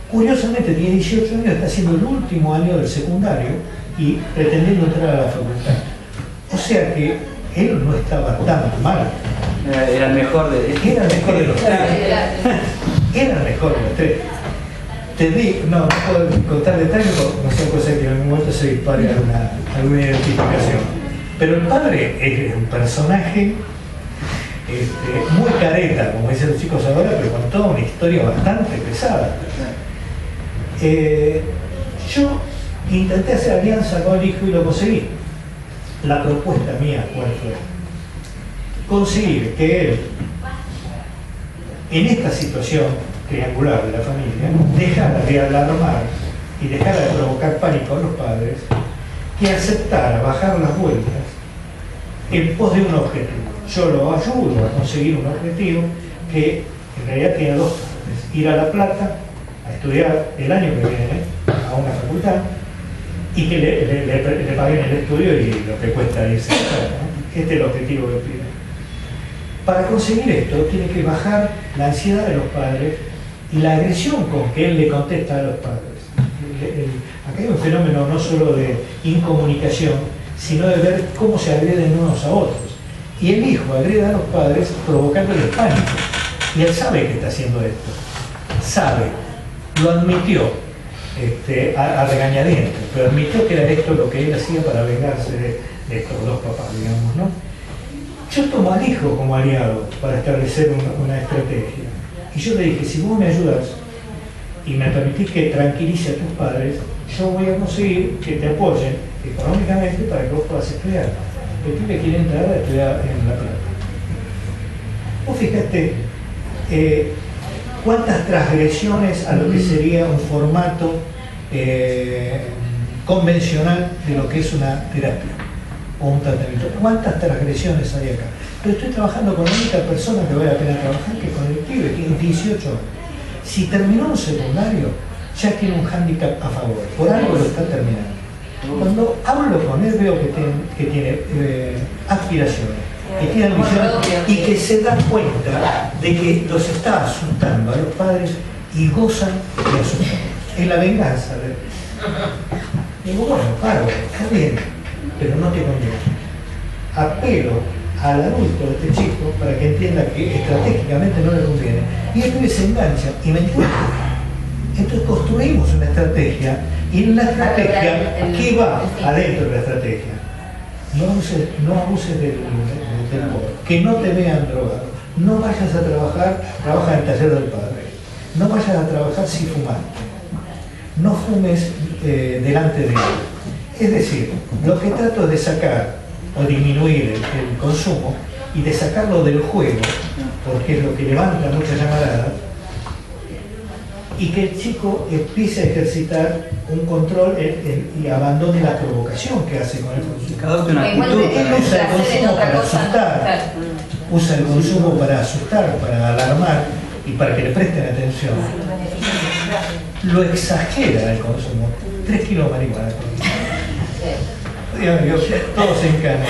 Curiosamente tiene 18 años, está haciendo el último año del secundario y pretendiendo entrar a la facultad. O sea que él no estaba tan mal. Era el mejor de los tres. Era el mejor de los tres. Te digo, no puedo contar detalles porque no sea cosa que en algún momento se dispare alguna identificación. Pero el padre es un personaje muy careta, como dicen los chicos ahora, pero con toda una historia bastante pesada. Yo intenté hacer alianza con el hijo y lo conseguí. La propuesta mía, ¿cuál fue? Conseguir que él, en esta situación triangular de la familia, dejara de alarmar y dejara de provocar pánico a los padres, que aceptara bajar las vueltas en pos de un objetivo. Yo lo ayudo a conseguir un objetivo que en realidad tiene dos partes: ir a La Plata a estudiar el año que viene a una facultad y que le paguen el estudio y lo que cuesta irse a la Plata, ¿no? Este es el objetivo del pibe. Para conseguir esto tiene que bajar la ansiedad de los padres y la agresión con que él le contesta a los padres. Acá hay un fenómeno no solo de incomunicación, sino de ver cómo se agreden unos a otros. Y el hijo agrede a los padres provocándoles pánico. Y él sabe que está haciendo esto. Sabe, lo admitió a regañadientes, pero admitió que era esto lo que él hacía para vengarse de estos dos papás, digamos, ¿no? Yo tomo al hijo como aliado para establecer una estrategia. Y yo le dije, si vos me ayudas y me permitís que tranquilice a tus padres, yo voy a conseguir que te apoyen económicamente para que vos puedas estudiar. El pibe quiere entrar a estudiar en La Plata. Vos fíjate cuántas transgresiones a lo que sería un formato convencional de lo que es una terapia o un tratamiento. ¿Cuántas transgresiones hay acá? Pero estoy trabajando con la única persona que vale la pena trabajar, que es con el pibe, que tiene 18 años. Si terminó un secundario, ya tiene un hándicap a favor, por algo lo está terminando. Cuando hablo con él veo que tiene aspiraciones, que tiene ambiciones y que se da cuenta de que los está asustando a los padres y gozan de asustarlos. Es la venganza. Digo, bueno, paro, está bien, pero no te conviene. Apelo al adulto de este chico para que entienda que estratégicamente no le conviene. Y el pibe se engancha y me entiende. Entonces construimos una estrategia y en la estrategia, ¿qué va adentro de la estrategia? No abuses del amor, que no te vean drogado, no vayas a trabajar, trabaja en el taller del padre, no vayas a trabajar si fumaste, no fumes delante de él. Es decir, lo que trato es de sacar o disminuir el consumo y de sacarlo del juego, porque es lo que levanta muchas llamaradas, y que el chico empiece a ejercitar un control y abandone la provocación que hace con el consumo. Cada uno una actitud. Él usa el consumo para asustar, usa el consumo para asustar, para alarmar y para que le presten atención. Lo exagera el consumo. 3 kilos de marihuana. Todos se encanan.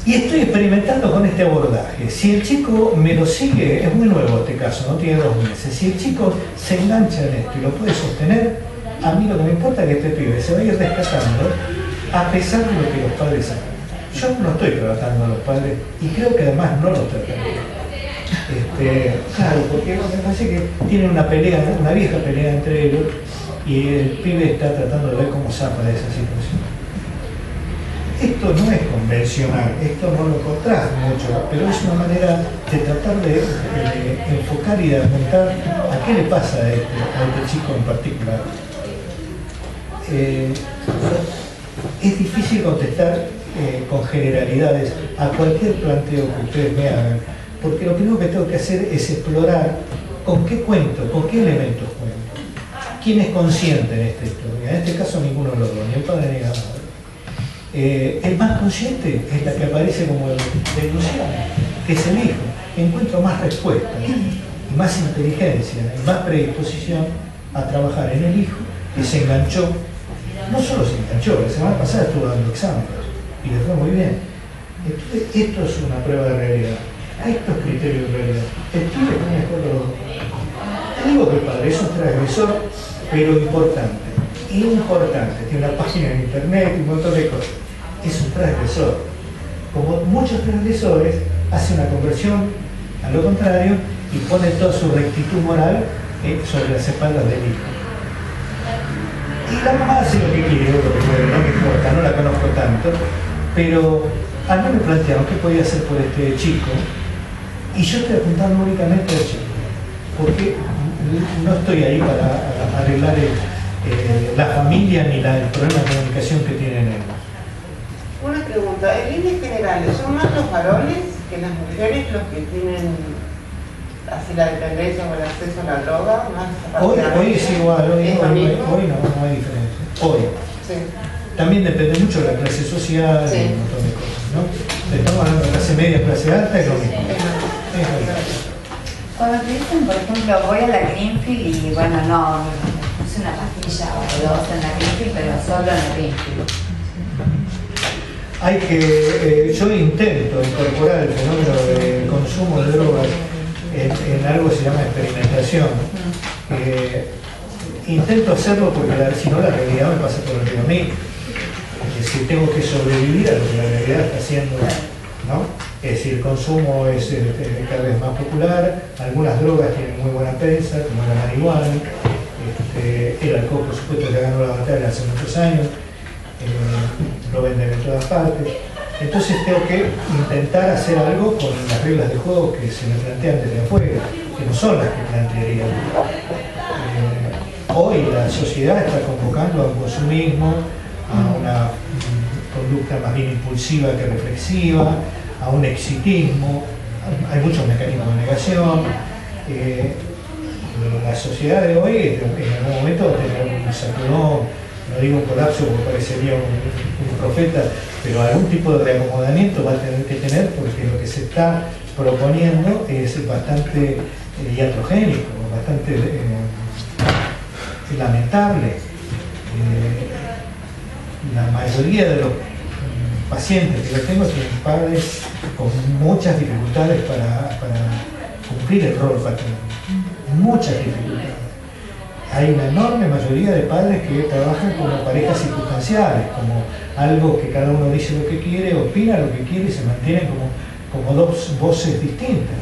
Y estoy experimentando con este abordaje. Si el chico me lo sigue, es muy nuevo este caso, no tiene 2 meses. Si el chico se engancha en esto y lo puede sostener, a mí lo que me importa es que este pibe se va a ir rescatando a pesar de lo que los padres hagan. Yo no estoy tratando a los padres y creo que además no los trataría. Claro, porque me parece que tienen una pelea, una vieja pelea entre ellos y el pibe está tratando de ver cómo zafa de esa situación. Esto no es convencional, esto no lo encontrás mucho, pero es una manera de tratar de enfocar y de argumentar a qué le pasa a este chico en particular. Es difícil contestar con generalidades a cualquier planteo que ustedes me hagan, porque lo primero que tengo que hacer es explorar con qué cuento, con qué elementos cuento. ¿Quién es consciente en esta historia? En este caso ninguno de los dos, ni el padre ni la madre. El más consciente es la que aparece como delusión, que es el hijo. Encuentro más respuestas, más inteligencia y más predisposición a trabajar en el hijo, que se enganchó. No solo se enganchó, la semana pasada estuvo dando exámenes y le fue muy bien. Entonces, esto es una prueba de realidad. a estos criterios de realidad. El pibe está mejor de los dos. Te digo que el padre es un transgresor, pero importante. Tiene una página en internet y un montón de cosas. Es un transgresor. Como muchos transgresores, hace una conversión a lo contrario y pone toda su rectitud moral sobre las espaldas del hijo. Y la mamá hace lo que quiere, lo que puede, no me importa, no la conozco tanto, pero a mí me plantearon qué podía hacer por este chico, y yo estoy apuntando únicamente al chico, porque no estoy ahí para arreglar la familia ni el problema de comunicación que tienen ellos. Una pregunta, en líneas generales, ¿son más los varones que las mujeres los que tienen así la dependencia o el acceso a la droga? Hoy es igual, hoy no hay diferencia. Hoy. Sí. También depende mucho de la clase social y un montón de cosas, ¿no? Estamos hablando de clase media, clase alta, es lo mismo. Cuando te dicen, por ejemplo, voy a la Greenfield y bueno, no es una pastilla o dos en la Greenfield, pero solo en la Greenfield. Yo intento incorporar el fenómeno del consumo de drogas en algo que se llama experimentación. Intento hacerlo porque si no la realidad me pasa por el río a mí. Es decir, tengo que sobrevivir a lo que la realidad está haciendo, ¿no? Es decir, el consumo es cada vez más popular, algunas drogas tienen muy buena prensa, como la marihuana, el alcohol por supuesto ya ganó la batalla hace muchos años, lo venden en todas partes. Entonces tengo que intentar hacer algo con las reglas de juego que se me plantean desde afuera, que no son las que plantearía. Hoy la sociedad está convocando a un consumismo, a una conducta más bien impulsiva que reflexiva, a un exitismo, hay muchos mecanismos de negación. La sociedad de hoy en algún momento va a tener un sacudón, no digo un colapso porque parecería un profeta, pero algún tipo de reacomodamiento va a tener que tener porque lo que se está proponiendo es bastante iatrogénico, bastante lamentable. La mayoría de los pacientes que yo tengo tienen padres con muchas dificultades para cumplir el rol paterno, muchas dificultades. Hay una enorme mayoría de padres que trabajan como parejas circunstanciales, como algo que cada uno dice lo que quiere, opina lo que quiere y se mantienen como dos voces distintas.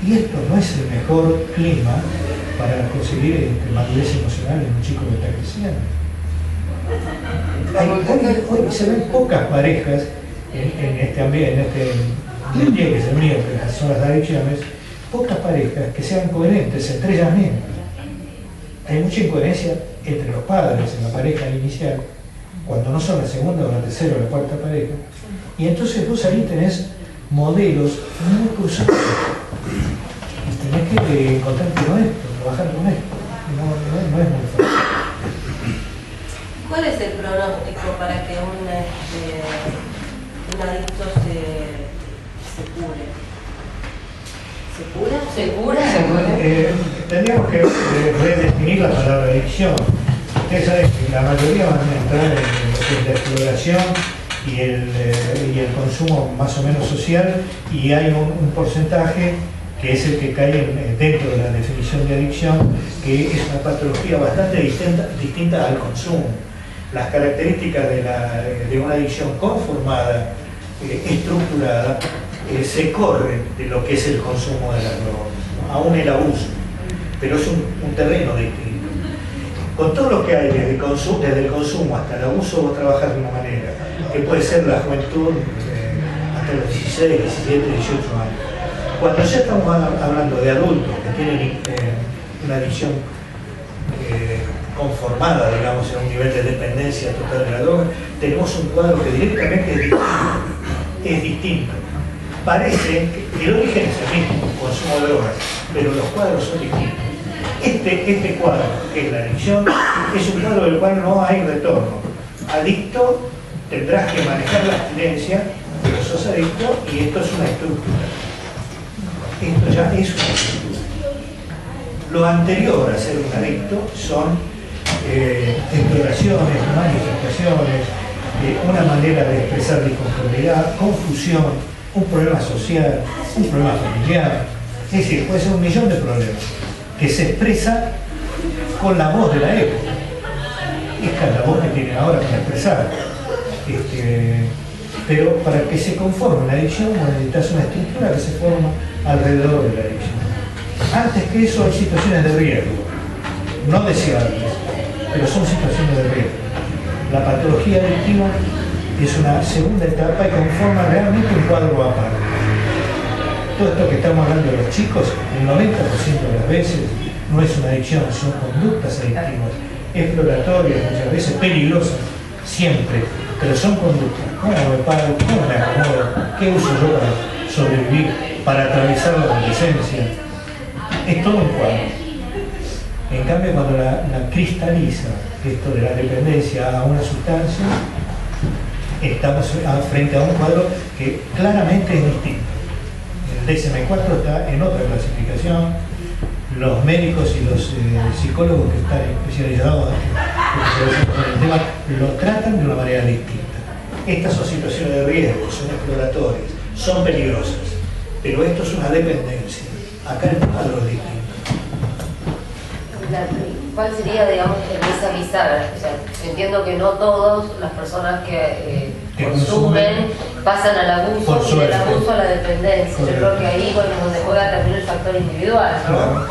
Y esto no es el mejor clima para conseguir madurez emocional en un chico que está creciendo. Hoy se ven pocas parejas en este ambiente, que es el mío, que son las adicciones, pocas parejas que sean coherentes entre ellas mismas. Hay mucha incoherencia entre los padres en la pareja inicial, cuando no son la segunda o la tercera o la cuarta pareja, y entonces vos ahí tenés modelos muy cruzados. Y tenés que encontrarte con esto, trabajar con esto. No es muy fácil. ¿Cuál es el pronóstico para que un adicto se cure? ¿Se cura? Tendríamos que redefinir la palabra adicción. Ustedes saben que la mayoría van a entrar en lo que es la exploración y el consumo más o menos social, y hay un porcentaje que es el que cae dentro de la definición de adicción, que es una patología bastante distinta al consumo. Las características de una adicción conformada, estructurada, se corren de lo que es el consumo de las drogas, ¿no? Aún el abuso, pero es un terreno distinto. Con todo lo que hay desde el consumo hasta el abuso, vos trabajás de una manera, que puede ser la juventud hasta los 16, 17, 18 años. Cuando ya estamos hablando de adultos que tienen una adicción conformada, digamos, en un nivel de dependencia total de la droga, tenemos un cuadro que directamente es distinto. Parece que el origen es el mismo, consumo de drogas, pero los cuadros son distintos. Este cuadro, que es la adicción, es un cuadro del cual no hay retorno. Adicto, tendrás que manejar la abstinencia, pero sos adicto y esto es una estructura. Esto ya es una estructura. Lo anterior a ser un adicto son exploraciones, manifestaciones, una manera de expresar disconformidad, confusión. un problema social, un problema familiar, es decir, puede ser un millón de problemas que se expresa con la voz de la época. Esta es la voz que tienen ahora para expresar. Pero para que se conforme la adicción, necesitas una estructura que se forma alrededor de la adicción. Antes que eso hay situaciones de riesgo, no deseables, pero son situaciones de riesgo. La patología adictiva es una segunda etapa y conforma realmente un cuadro aparte. Todo esto que estamos hablando de los chicos, el 90% de las veces no es una adicción, son conductas adictivas, exploratorias, muchas veces peligrosas, siempre, pero son conductas. ¿Cómo me paro? ¿Cómo me acomodo? ¿Qué uso yo para sobrevivir, para atravesar la adolescencia? Es todo un cuadro. En cambio, cuando la cristaliza esto de la dependencia a una sustancia, estamos frente a un cuadro que claramente es distinto. El DSM-4 está en otra clasificación. Los médicos y los psicólogos que están especializados en el tema lo tratan de una manera distinta. Estas son situaciones de riesgo, son exploratorias, son peligrosas, pero esto es una dependencia. Acá el cuadro es distinto. ¿Cuál sería, digamos, esa bisagra? O sea, entiendo que no todas las personas que consumen pasan al abuso y del abuso a la dependencia. Correcto. Yo creo que ahí, bueno, es donde juega también el factor individual, ¿no? Claro.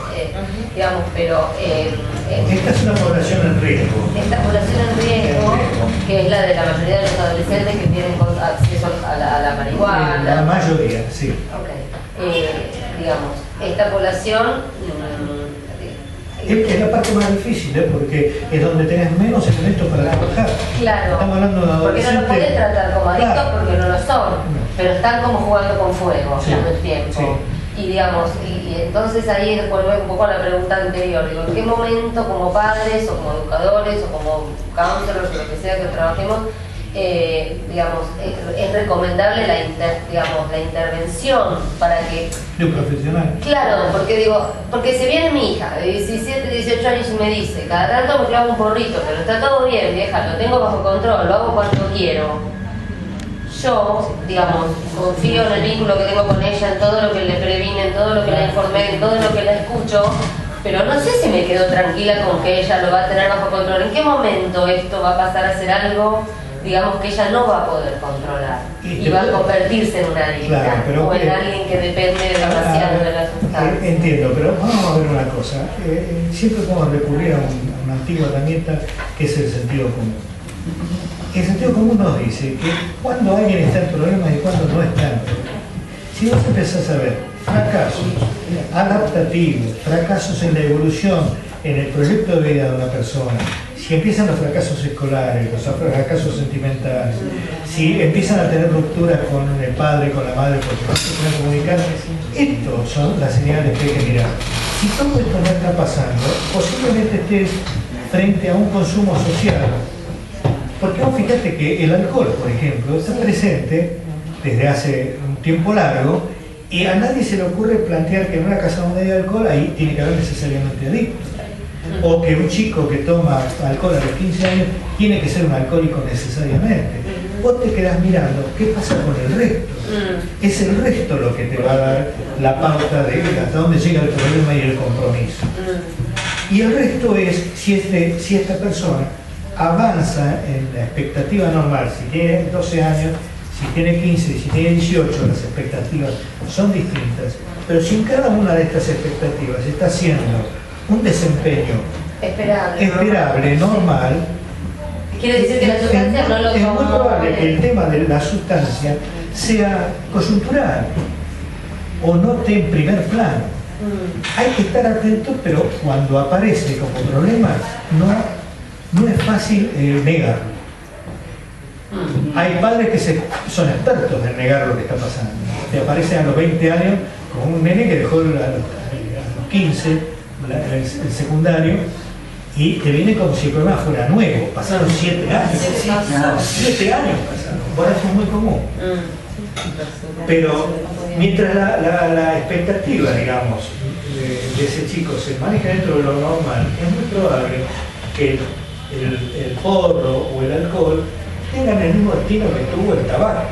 Digamos, pero... esta es una población en riesgo. Esta población en riesgo, que es la de la mayoría de los adolescentes que tienen acceso a la marihuana. La mayoría, sí. Okay. Digamos, esta población... Es la parte más difícil, porque es donde tenés menos elementos para trabajar. Claro. Estamos hablando de adolescentes. Porque no los pueden tratar como adictos, claro, porque no lo son, pero están como jugando con fuego todo el tiempo. Sí. Y digamos, y entonces ahí vuelve un poco a la pregunta anterior. Digo, ¿en qué momento como padres o como educadores o como counselors o lo que sea que trabajemos, digamos, es recomendable la intervención para que... De un profesional. Claro, porque se viene mi hija de 17, 18 años y me dice, cada tanto me clavo un porrito, pero está todo bien, vieja, lo tengo bajo control, lo hago cuando quiero. Yo, digamos, confío en el vínculo que tengo con ella, en todo lo que le previne, en todo lo que la informé, en todo lo que la escucho, pero no sé si me quedo tranquila con que ella lo va a tener bajo control. ¿En qué momento esto va a pasar a ser algo, digamos, que ella no va a poder controlar y va a convertirse en una adicta, claro, o en alguien que depende demasiado de la sustancia? Entiendo, pero vamos a ver una cosa. Siempre podemos recurrir a una antigua herramienta que es el sentido común. El sentido común nos dice que cuando alguien está en problemas y cuando no está en problemas. Si vos empezás a ver fracasos adaptativos, fracasos en la evolución, en el proyecto de vida de una persona, si empiezan los fracasos escolares, los fracasos sentimentales, si empiezan a tener rupturas con el padre, con la madre, porque no se pueden comunicar, estas son las señales que hay que mirar. Si todo esto no está pasando, posiblemente estés frente a un consumo social. Porque vos fíjate que el alcohol, por ejemplo, está presente desde hace un tiempo largo y a nadie se le ocurre plantear que en una casa donde hay alcohol ahí tiene que haber necesariamente adictos. O que un chico que toma alcohol a los 15 años tiene que ser un alcohólico necesariamente. Vos te quedás mirando qué pasa con el resto. Es el resto lo que te va a dar la pauta de hasta dónde llega el problema y el compromiso. Y el resto es si esta persona avanza en la expectativa normal, si tiene 12 años, si tiene 15, si tiene 18, las expectativas son distintas, pero si en cada una de estas expectativas está haciendo un desempeño esperable, normal, quiere decir que la sustancia no lo es muy probable que el tema de la sustancia sea coyuntural o no esté en primer plano. Hay que estar atentos, pero cuando aparece como problema no es fácil negarlo. Hay padres que son expertos en negar lo que está pasando. Te aparecen a los 20 años con un nene que dejó a los 15 el secundario y te viene como si el problema fuera nuevo. Pasaron 7 años. 7 años pasaron. Por eso es muy común. Pero mientras la expectativa, digamos, de ese chico se maneja dentro de lo normal, es muy probable que el porro o el alcohol tengan el mismo destino que tuvo el tabaco.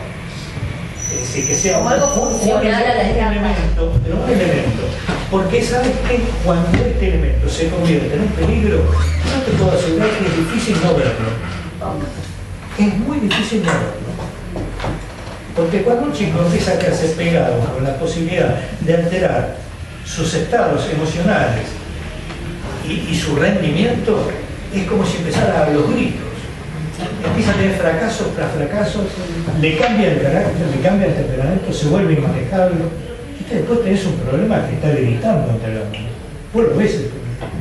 Es decir, que sea Como algo funcional a la elemento, pero un elemento. Porque sabes que cuando este elemento se convierte en un peligro, no te puedo asegurar que es difícil no verlo. Es muy difícil no verlo. Porque cuando un chico empieza a quedarse pegado con la posibilidad de alterar sus estados emocionales y su rendimiento, es como si empezara a los gritos. Empieza a tener fracasos tras fracasos, le cambia el carácter, le cambia el temperamento, se vuelve inmanejable. Y después tenés un problema que está gritando ante la mano. Vos lo ves el problema.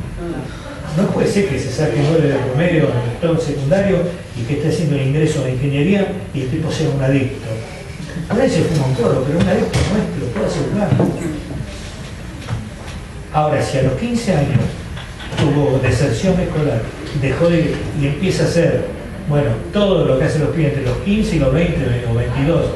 No puede ser que se saque 9 de promedio en el secundario y que esté haciendo el ingreso de ingeniería y el tipo sea un adicto. A veces fuma un porro, pero un adicto no es que lo pueda asegurar. Ahora, si a los 15 años tuvo deserción escolar, dejó de ir y empieza a hacer, bueno, todo lo que hacen los pibes entre los 15 y los 20 o 22,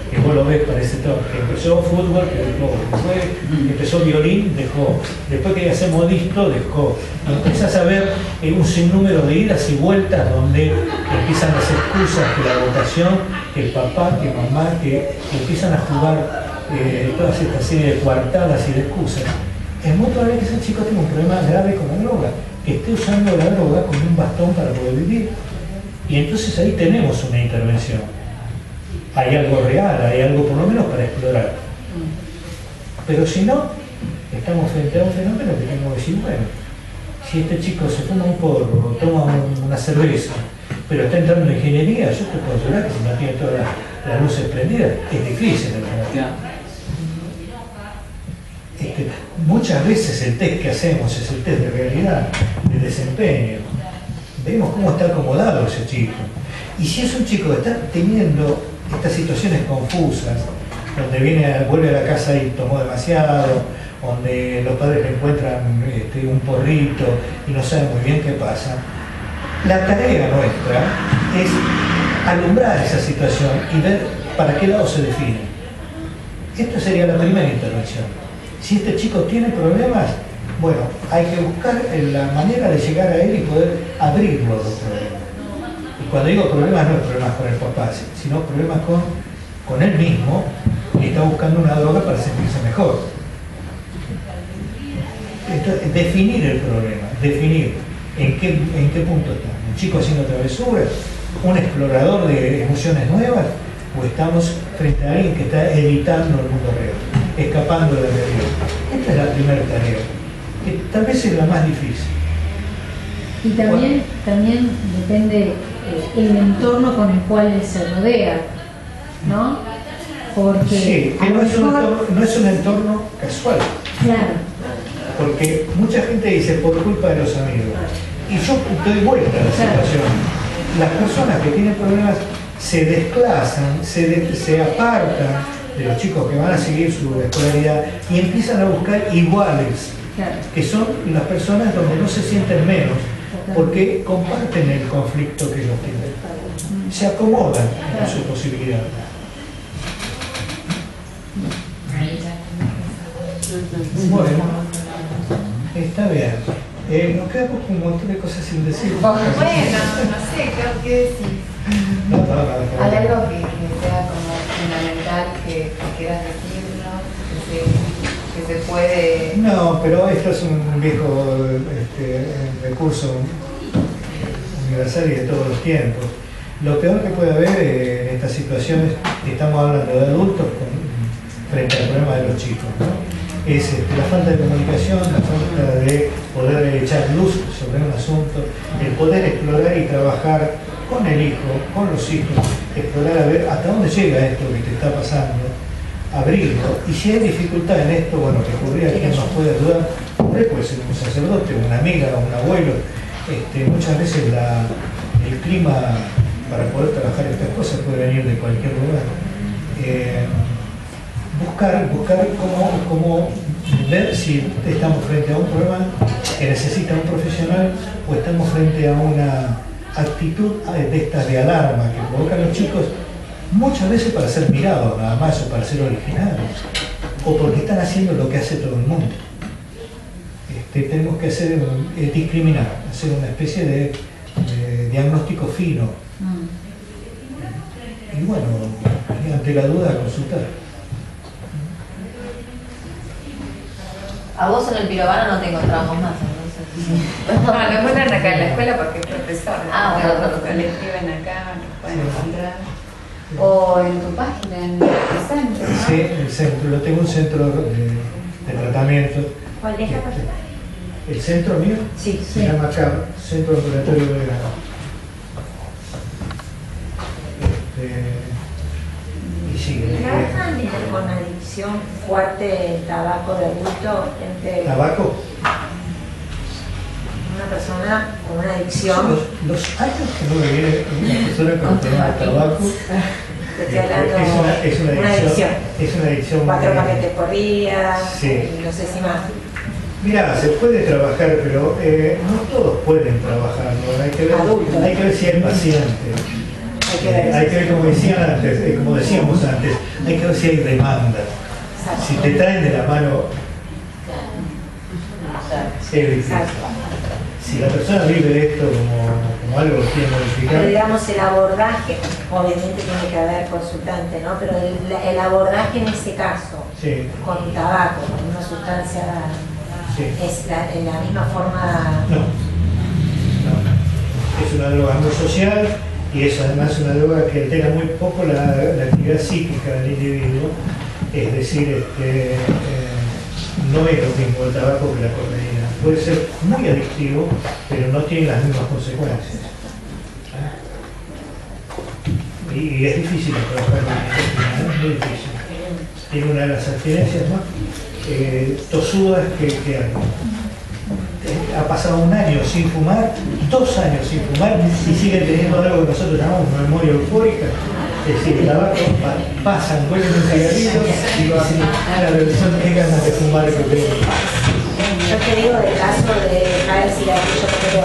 que vos lo ves, parece todo, que empezó fútbol, que dejó, después empezó violín, dejó, después quería ser modisto, dejó. Y empezás a ver un sinnúmero de idas y vueltas donde empiezan las excusas, que la vocación, que el papá, que mamá, que empiezan a jugar todas estas serie de coartadas y de excusas. Es muy probable que ese chico tenga un problema grave con la droga, que esté usando la droga como un bastón para poder vivir. Y entonces ahí tenemos una intervención. Hay algo real, hay algo por lo menos para explorar. Pero si no, estamos frente a un fenómeno que tenemos que decir, bueno, si este chico se fuma un porro o toma una cerveza, pero está entrando en ingeniería, yo te puedo asegurar que si no tiene todas las luces prendidas, es difícil el muchas veces el test que hacemos es el test de realidad, de desempeño. Vemos cómo está acomodado ese chico. Y si es un chico que está teniendo estas situaciones confusas, donde vuelve a la casa y tomó demasiado, donde los padres le encuentran un porrito y no saben muy bien qué pasa, la tarea nuestra es alumbrar esa situación y ver para qué lado se define. Esta sería la primera intervención. Si este chico tiene problemas, bueno, hay que buscar la manera de llegar a él y poder abrirlo a los problemas. Y cuando digo problemas, no es problemas con el papá, sino problemas con él mismo, que está buscando una droga para sentirse mejor. Entonces, definir el problema, definir en qué punto está. ¿Un chico haciendo travesuras? ¿Un explorador de emociones nuevas? ¿O estamos frente a alguien que está evitando el mundo real, escapando de la realidad? Esta es la primera tarea, que tal vez es la más difícil. Y también depende el entorno con el cual se rodea, ¿no? Porque sí, que no es un entorno casual. Claro. Porque mucha gente dice por culpa de los amigos. Y yo doy vuelta a la situación. Las personas que tienen problemas se desplazan, se apartan de los chicos que van a seguir su escolaridad y empiezan a buscar iguales, que son las personas donde no se sienten menos, porque comparten el conflicto que ellos tienen. Se acomodan a su posibilidad. Bueno, está bien. Nos quedamos con un montón de cosas sin decir. Bueno, no sé, ¿qué decir? ¿Hay algo que sea como fundamental que quieras decirnos? Que se puede... No, pero esto es un viejo recurso universal y de todos los tiempos. Lo peor que puede haber en estas situaciones, estamos hablando de adultos frente al problema de los chicos, ¿no? Es la falta de comunicación, la falta de poder echar luz sobre un asunto, el poder explorar y trabajar con el hijo, con los hijos, explorar a ver hasta dónde llega esto que te está pasando, abrirlo, y si hay dificultad en esto, bueno, recurrir a quien nos puede ayudar. Puede ser un sacerdote, una amiga, un abuelo. Muchas veces el clima para poder trabajar estas cosas puede venir de cualquier lugar. Buscar cómo ver si estamos frente a un problema que necesita un profesional o estamos frente a una actitud de estas de alarma que provocan los chicos muchas veces para ser mirados nada más o para ser originales o porque están haciendo lo que hace todo el mundo. Tenemos que discriminar, hacer una especie de diagnóstico fino. Y bueno, y ante la duda consultar. A vos en el pirobano no te encontramos más, entonces. No, lo encuentran acá en la escuela porque es profesor. Ah, bueno. Le escriben acá, nos pueden encontrar. O en tu página, en el centro, ¿no? Sí, el centro. Yo tengo un centro de tratamiento. ¿Cuál es la página? ¿El centro mío? Sí, Se llama CAB, Centro Ambulatorio Belgrano. Y sigue. ¿Trabajan con adicción fuerte el tabaco de adulto entre ¿Tabaco? una persona con una adicción? Los años que no me viene una persona con problema de tabaco. Te estoy hablando Es una adicción. Es una adicción. 4 paquetes por día, Sí. no sé si más. Mira, se puede trabajar, pero no todos pueden trabajar, ¿no? Hay que ver si hay paciente. Hay que ver, como decían antes, como decíamos antes, hay que ver si hay demanda. Si te traen de la mano, es difícil. Si la persona vive esto como algo que quiere modificar. Pero digamos el abordaje, obviamente tiene que haber consultante, ¿no? Pero el abordaje en ese caso, Sí. con tabaco, con una sustancia, Sí. es en la misma forma. No. Es una droga muy social y es además una droga que altera muy poco la actividad psíquica del individuo. Es decir, no es lo mismo el tabaco que la cocaína. Puede ser muy adictivo, pero no tiene las mismas consecuencias. Y es difícil trabajar con nicotina, es muy difícil. Tiene una de las abstinencias más tosudas que hay. Ha pasado 1 año sin fumar, 2 años sin fumar y sigue teniendo algo que nosotros llamamos memoria eufórica. Es decir, el tabaco pasan, huelen un cigarrillo y lo hacen, claro, son qué ganas de fumar que tengo. Yo te digo del caso de dejar el cigarrillo, porque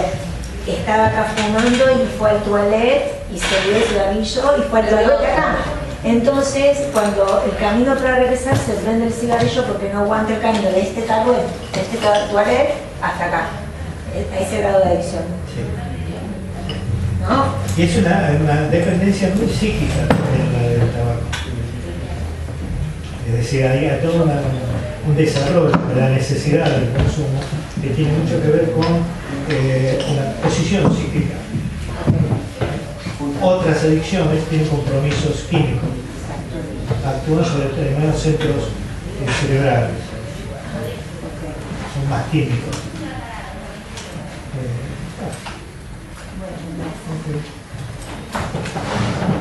estaba acá fumando y fue al toilet y se dio el cigarrillo y fue al toilet acá. Entonces, cuando el camino para regresar se prende el cigarrillo porque no aguanta el camino de este toilet hasta acá, a ese grado de adicción. Sí. ¿No? Y es una dependencia muy psíquica también la del tabaco. Es decir, hay todo un desarrollo de la necesidad del consumo que tiene mucho que ver con una posición psíquica. Otras adicciones tienen compromisos químicos, actúan sobre determinados centros cerebrales, son más químicos.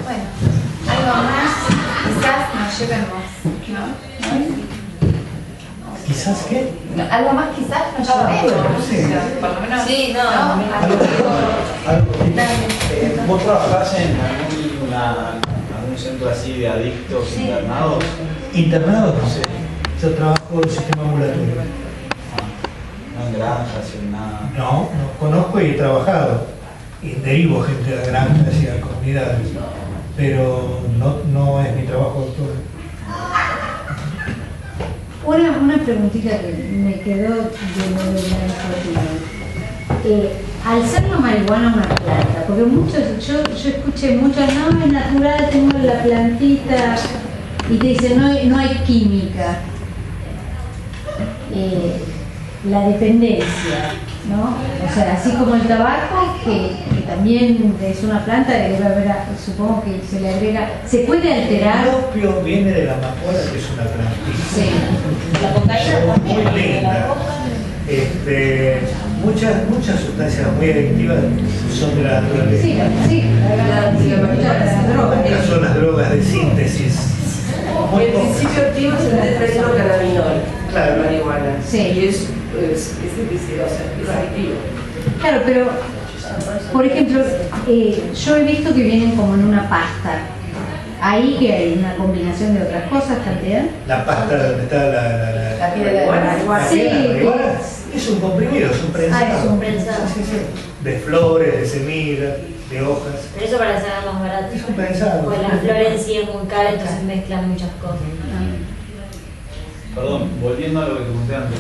Bueno, algo más, quizás nos llevemos, ¿no? ¿Quizás qué? Algo más quizás nos llevemos, sí. por lo menos. Sí, no. ¿Vos trabajás en algún centro así de adictos internados? ¿Internados? Sí. Yo trabajo en el sistema ambulatorio. No en granjas, en nada. No, conozco y he trabajado. Y derivo gente de granjas y a comunidades. Pero no es mi trabajo actual. Una preguntita que me quedó de nuevo al ser la marihuana una planta, porque yo escuché mucho, no es natural, tengo la plantita, y te dicen no hay química. La dependencia, ¿no? O sea, así como el tabaco, que también es una planta, debe haber, supongo que se le agrega, ¿se puede alterar? El opio viene de la amapola, que es una plantita. Sí. La cocaína también. Muy linda. Muchas sustancias muy adictivas son de la naturaleza. Las drogas. Son las drogas de síntesis. Muy El principio activo es el tetrahidrocannabinol, Claro. la marihuana. Sí. Y es difícil, o sea, es adictivo. Claro, pero, por ejemplo, yo he visto que vienen como en una pasta. Ahí que hay una combinación de otras cosas también. La pasta donde está La piedra de la Sí, piedra de marihuana. Es un comprimido, es un prensado. Ah, es un prensado. Sí, sí. De flores, de semillas, de hojas. Pero eso para hacer más barato. Es un prensado. Porque la flor en sí es muy cara, entonces mezclan muchas cosas. Perdón, volviendo a lo que te conté antes.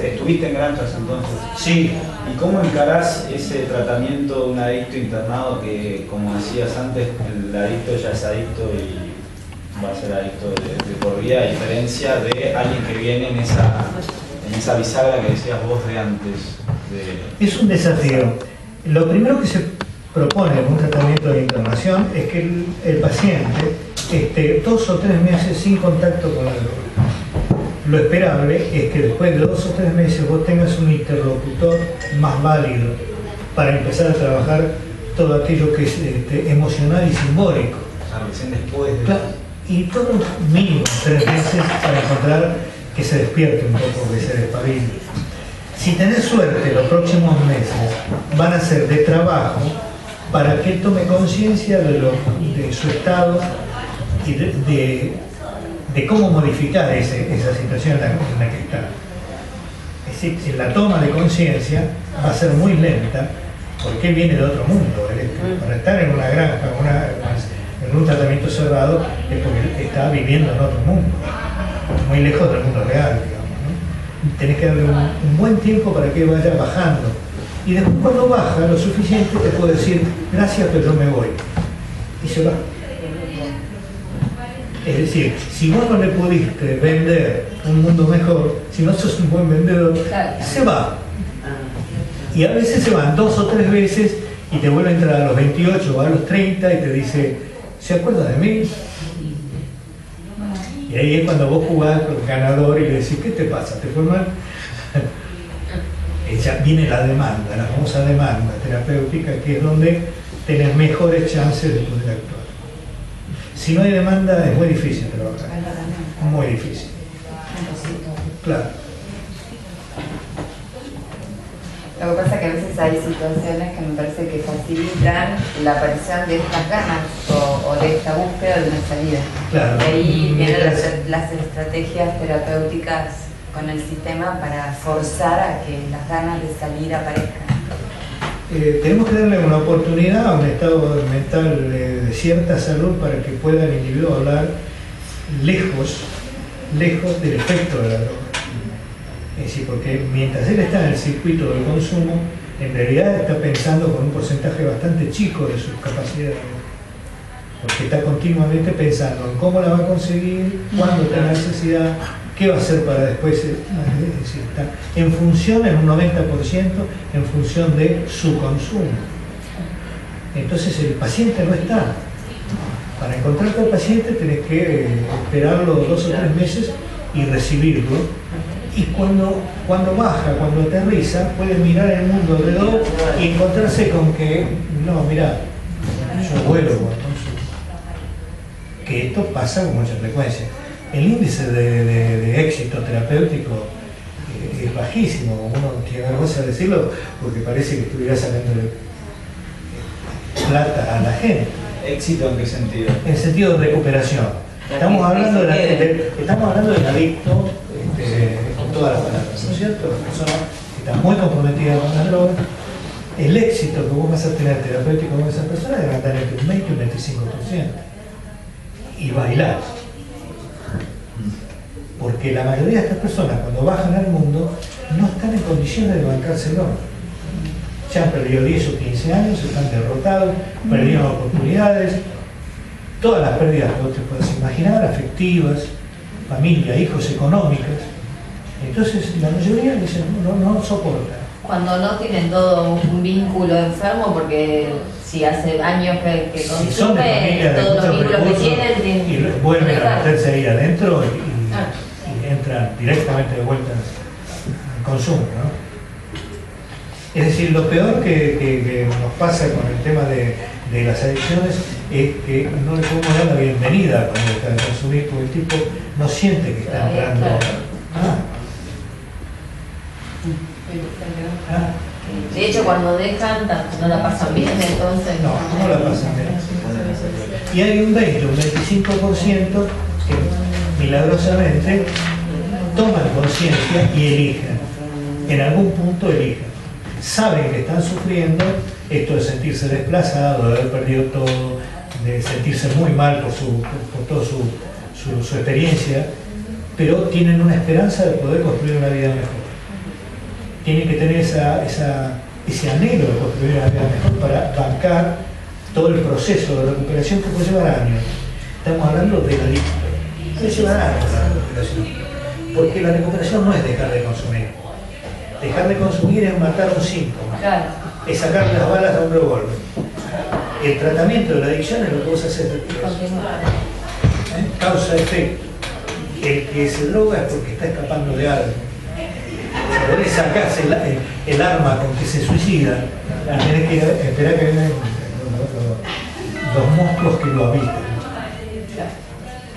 ¿Estuviste en granjas entonces? Sí. ¿Y cómo encarás ese tratamiento de un adicto internado que, como decías antes, el adicto ya es adicto y va a ser adicto de por vida, a diferencia de alguien que viene en esa bisagra que decías vos de antes. Es un desafío. Lo primero que se propone en un tratamiento de internación es que el paciente esté 2 o 3 meses sin contacto con la droga. Lo esperable es que después de 2 o 3 meses vos tengas un interlocutor más válido para empezar a trabajar todo aquello que es emocional y simbólico. Recién después de... Claro, y todo mínimo 3 meses para encontrar que se despierte un poco, que se despabile. Si tenés suerte, los próximos meses van a ser de trabajo para que él tome conciencia de su estado y de cómo modificar esa situación en la que está. Es decir, la toma de conciencia va a ser muy lenta porque él viene de otro mundo. Para estar en una granja, en un tratamiento cerrado, es porque está viviendo en otro mundo, muy lejos del mundo real, digamos, ¿no? Tenés que darle un buen tiempo para que vaya bajando. Y después cuando baja lo suficiente te puede decir, gracias, pero yo me voy. Y se va. Es decir, si vos no le pudiste vender un mundo mejor, si no sos un buen vendedor, se va. Y a veces se van 2 o 3 veces y te vuelve a entrar a los 28 o a los 30 y te dice, ¿se acuerda de mí? Y ahí es cuando vos jugás con el ganador y le decís, ¿qué te pasa? ¿Te fue mal? Ya viene la demanda, la famosa demanda terapéutica, que es donde tenés mejores chances de poder actuar. Si no hay demanda es muy difícil trabajar, muy difícil. Claro. Lo que pasa es que a veces hay situaciones que me parece que facilitan la aparición de estas ganas o de esta búsqueda de una salida. Claro. Y ahí vienen las estrategias terapéuticas con el sistema para forzar a que las ganas de salir aparezcan. Tenemos que darle una oportunidad a un estado mental de cierta salud para que pueda el individuo hablar lejos del efecto de la droga. Es decir, porque mientras él está en el circuito del consumo, en realidad está pensando con un porcentaje bastante chico de sus capacidades. Porque está continuamente pensando en cómo la va a conseguir, cuándo tenga necesidad, qué va a hacer para después. Es decir, está en función, en un 90%, en función de su consumo. Entonces el paciente no está. Para encontrarte al paciente tenés que esperarlo 2 o 3 meses y recibirlo. Y cuando baja, cuando aterriza, puede mirar el mundo alrededor y encontrarse con que, no, mira, yo vuelo, que esto pasa con mucha frecuencia. El índice de éxito terapéutico es bajísimo, uno tiene vergüenza de decirlo porque parece que estuviera sacando plata a la gente. ¿Éxito en qué sentido? En sentido de recuperación. Estamos hablando del adicto, con todas las palabras, ¿no es cierto? La persona que está muy comprometida con la droga. El éxito que vos vas a tener terapéutico con esa persona debe andar entre un 20 y un 25%. Y bailar. Porque la mayoría de estas personas, cuando bajan al mundo, no están en condiciones de bancárselo. Ya han perdido 10 o 15 años, están derrotados, perdieron oportunidades, todas las pérdidas que vos te puedas imaginar, afectivas, familia, hijos, económicas. Entonces la mayoría dicen, no soporta. Cuando no tienen todo un vínculo enfermo, porque si hace años que si son de familia de todos los muchos vínculos que recursos tienen, y vuelven a meterse ahí adentro y entran directamente de vuelta al consumo, ¿no? Es decir, lo peor que nos pasa con el tema de las adicciones es que no le podemos dar la bienvenida cuando está en consumir, porque el tipo no siente que está entrando. De hecho, cuando dejan, no la pasan bien, entonces. No la pasan bien. Y hay un 20, un 25% que milagrosamente toman conciencia y eligen. En algún punto eligen. Saben que están sufriendo esto de sentirse desplazado, de haber perdido todo, de sentirse muy mal por toda su experiencia, pero tienen una esperanza de poder construir una vida mejor. Tienen que tener ese anhelo de construir una vida mejor para bancar todo el proceso de recuperación que puede llevar años. Estamos hablando de la adicción. Se llevará a la recuperación. Porque la recuperación no es dejar de consumir. Dejar de consumir es matar un síntoma. Claro. Es sacar las balas a un revólver. El tratamiento de la adicción es lo que vos haces después. Causa-efecto. El que se droga es porque está escapando de algo. Si podés sacarse el arma con que se suicida, tenés que esperar que vengan los monstruos que lo habitan.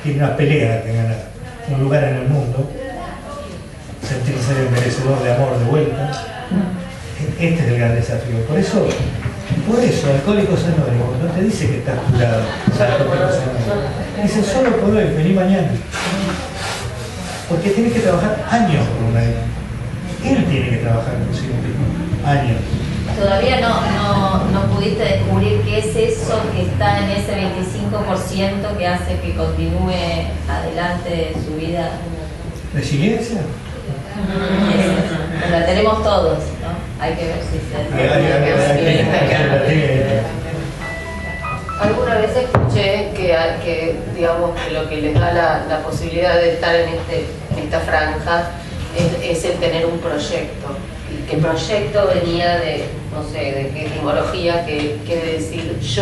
Tiene una pelea que ganar, un lugar en el mundo, sentirse el merecedor de amor de vuelta. Este es el gran desafío. Por eso, Alcohólicos Anónimos no te dice que estás curado. Dice solo por hoy, vení mañana. Porque tienes que trabajar años con una adicción. Él tiene que trabajar consigo mismo. Años. Todavía no pudiste descubrir qué es eso que está en ese 25% que hace que continúe adelante su vida. ¿Resiliencia? La tenemos todos, ¿no? Hay que ver si se... Alguna vez escuché que digamos que lo que les da la posibilidad de estar en esta franja es el tener un proyecto. Y que proyecto venía de, no sé, de qué etimología, que quiere decir yo.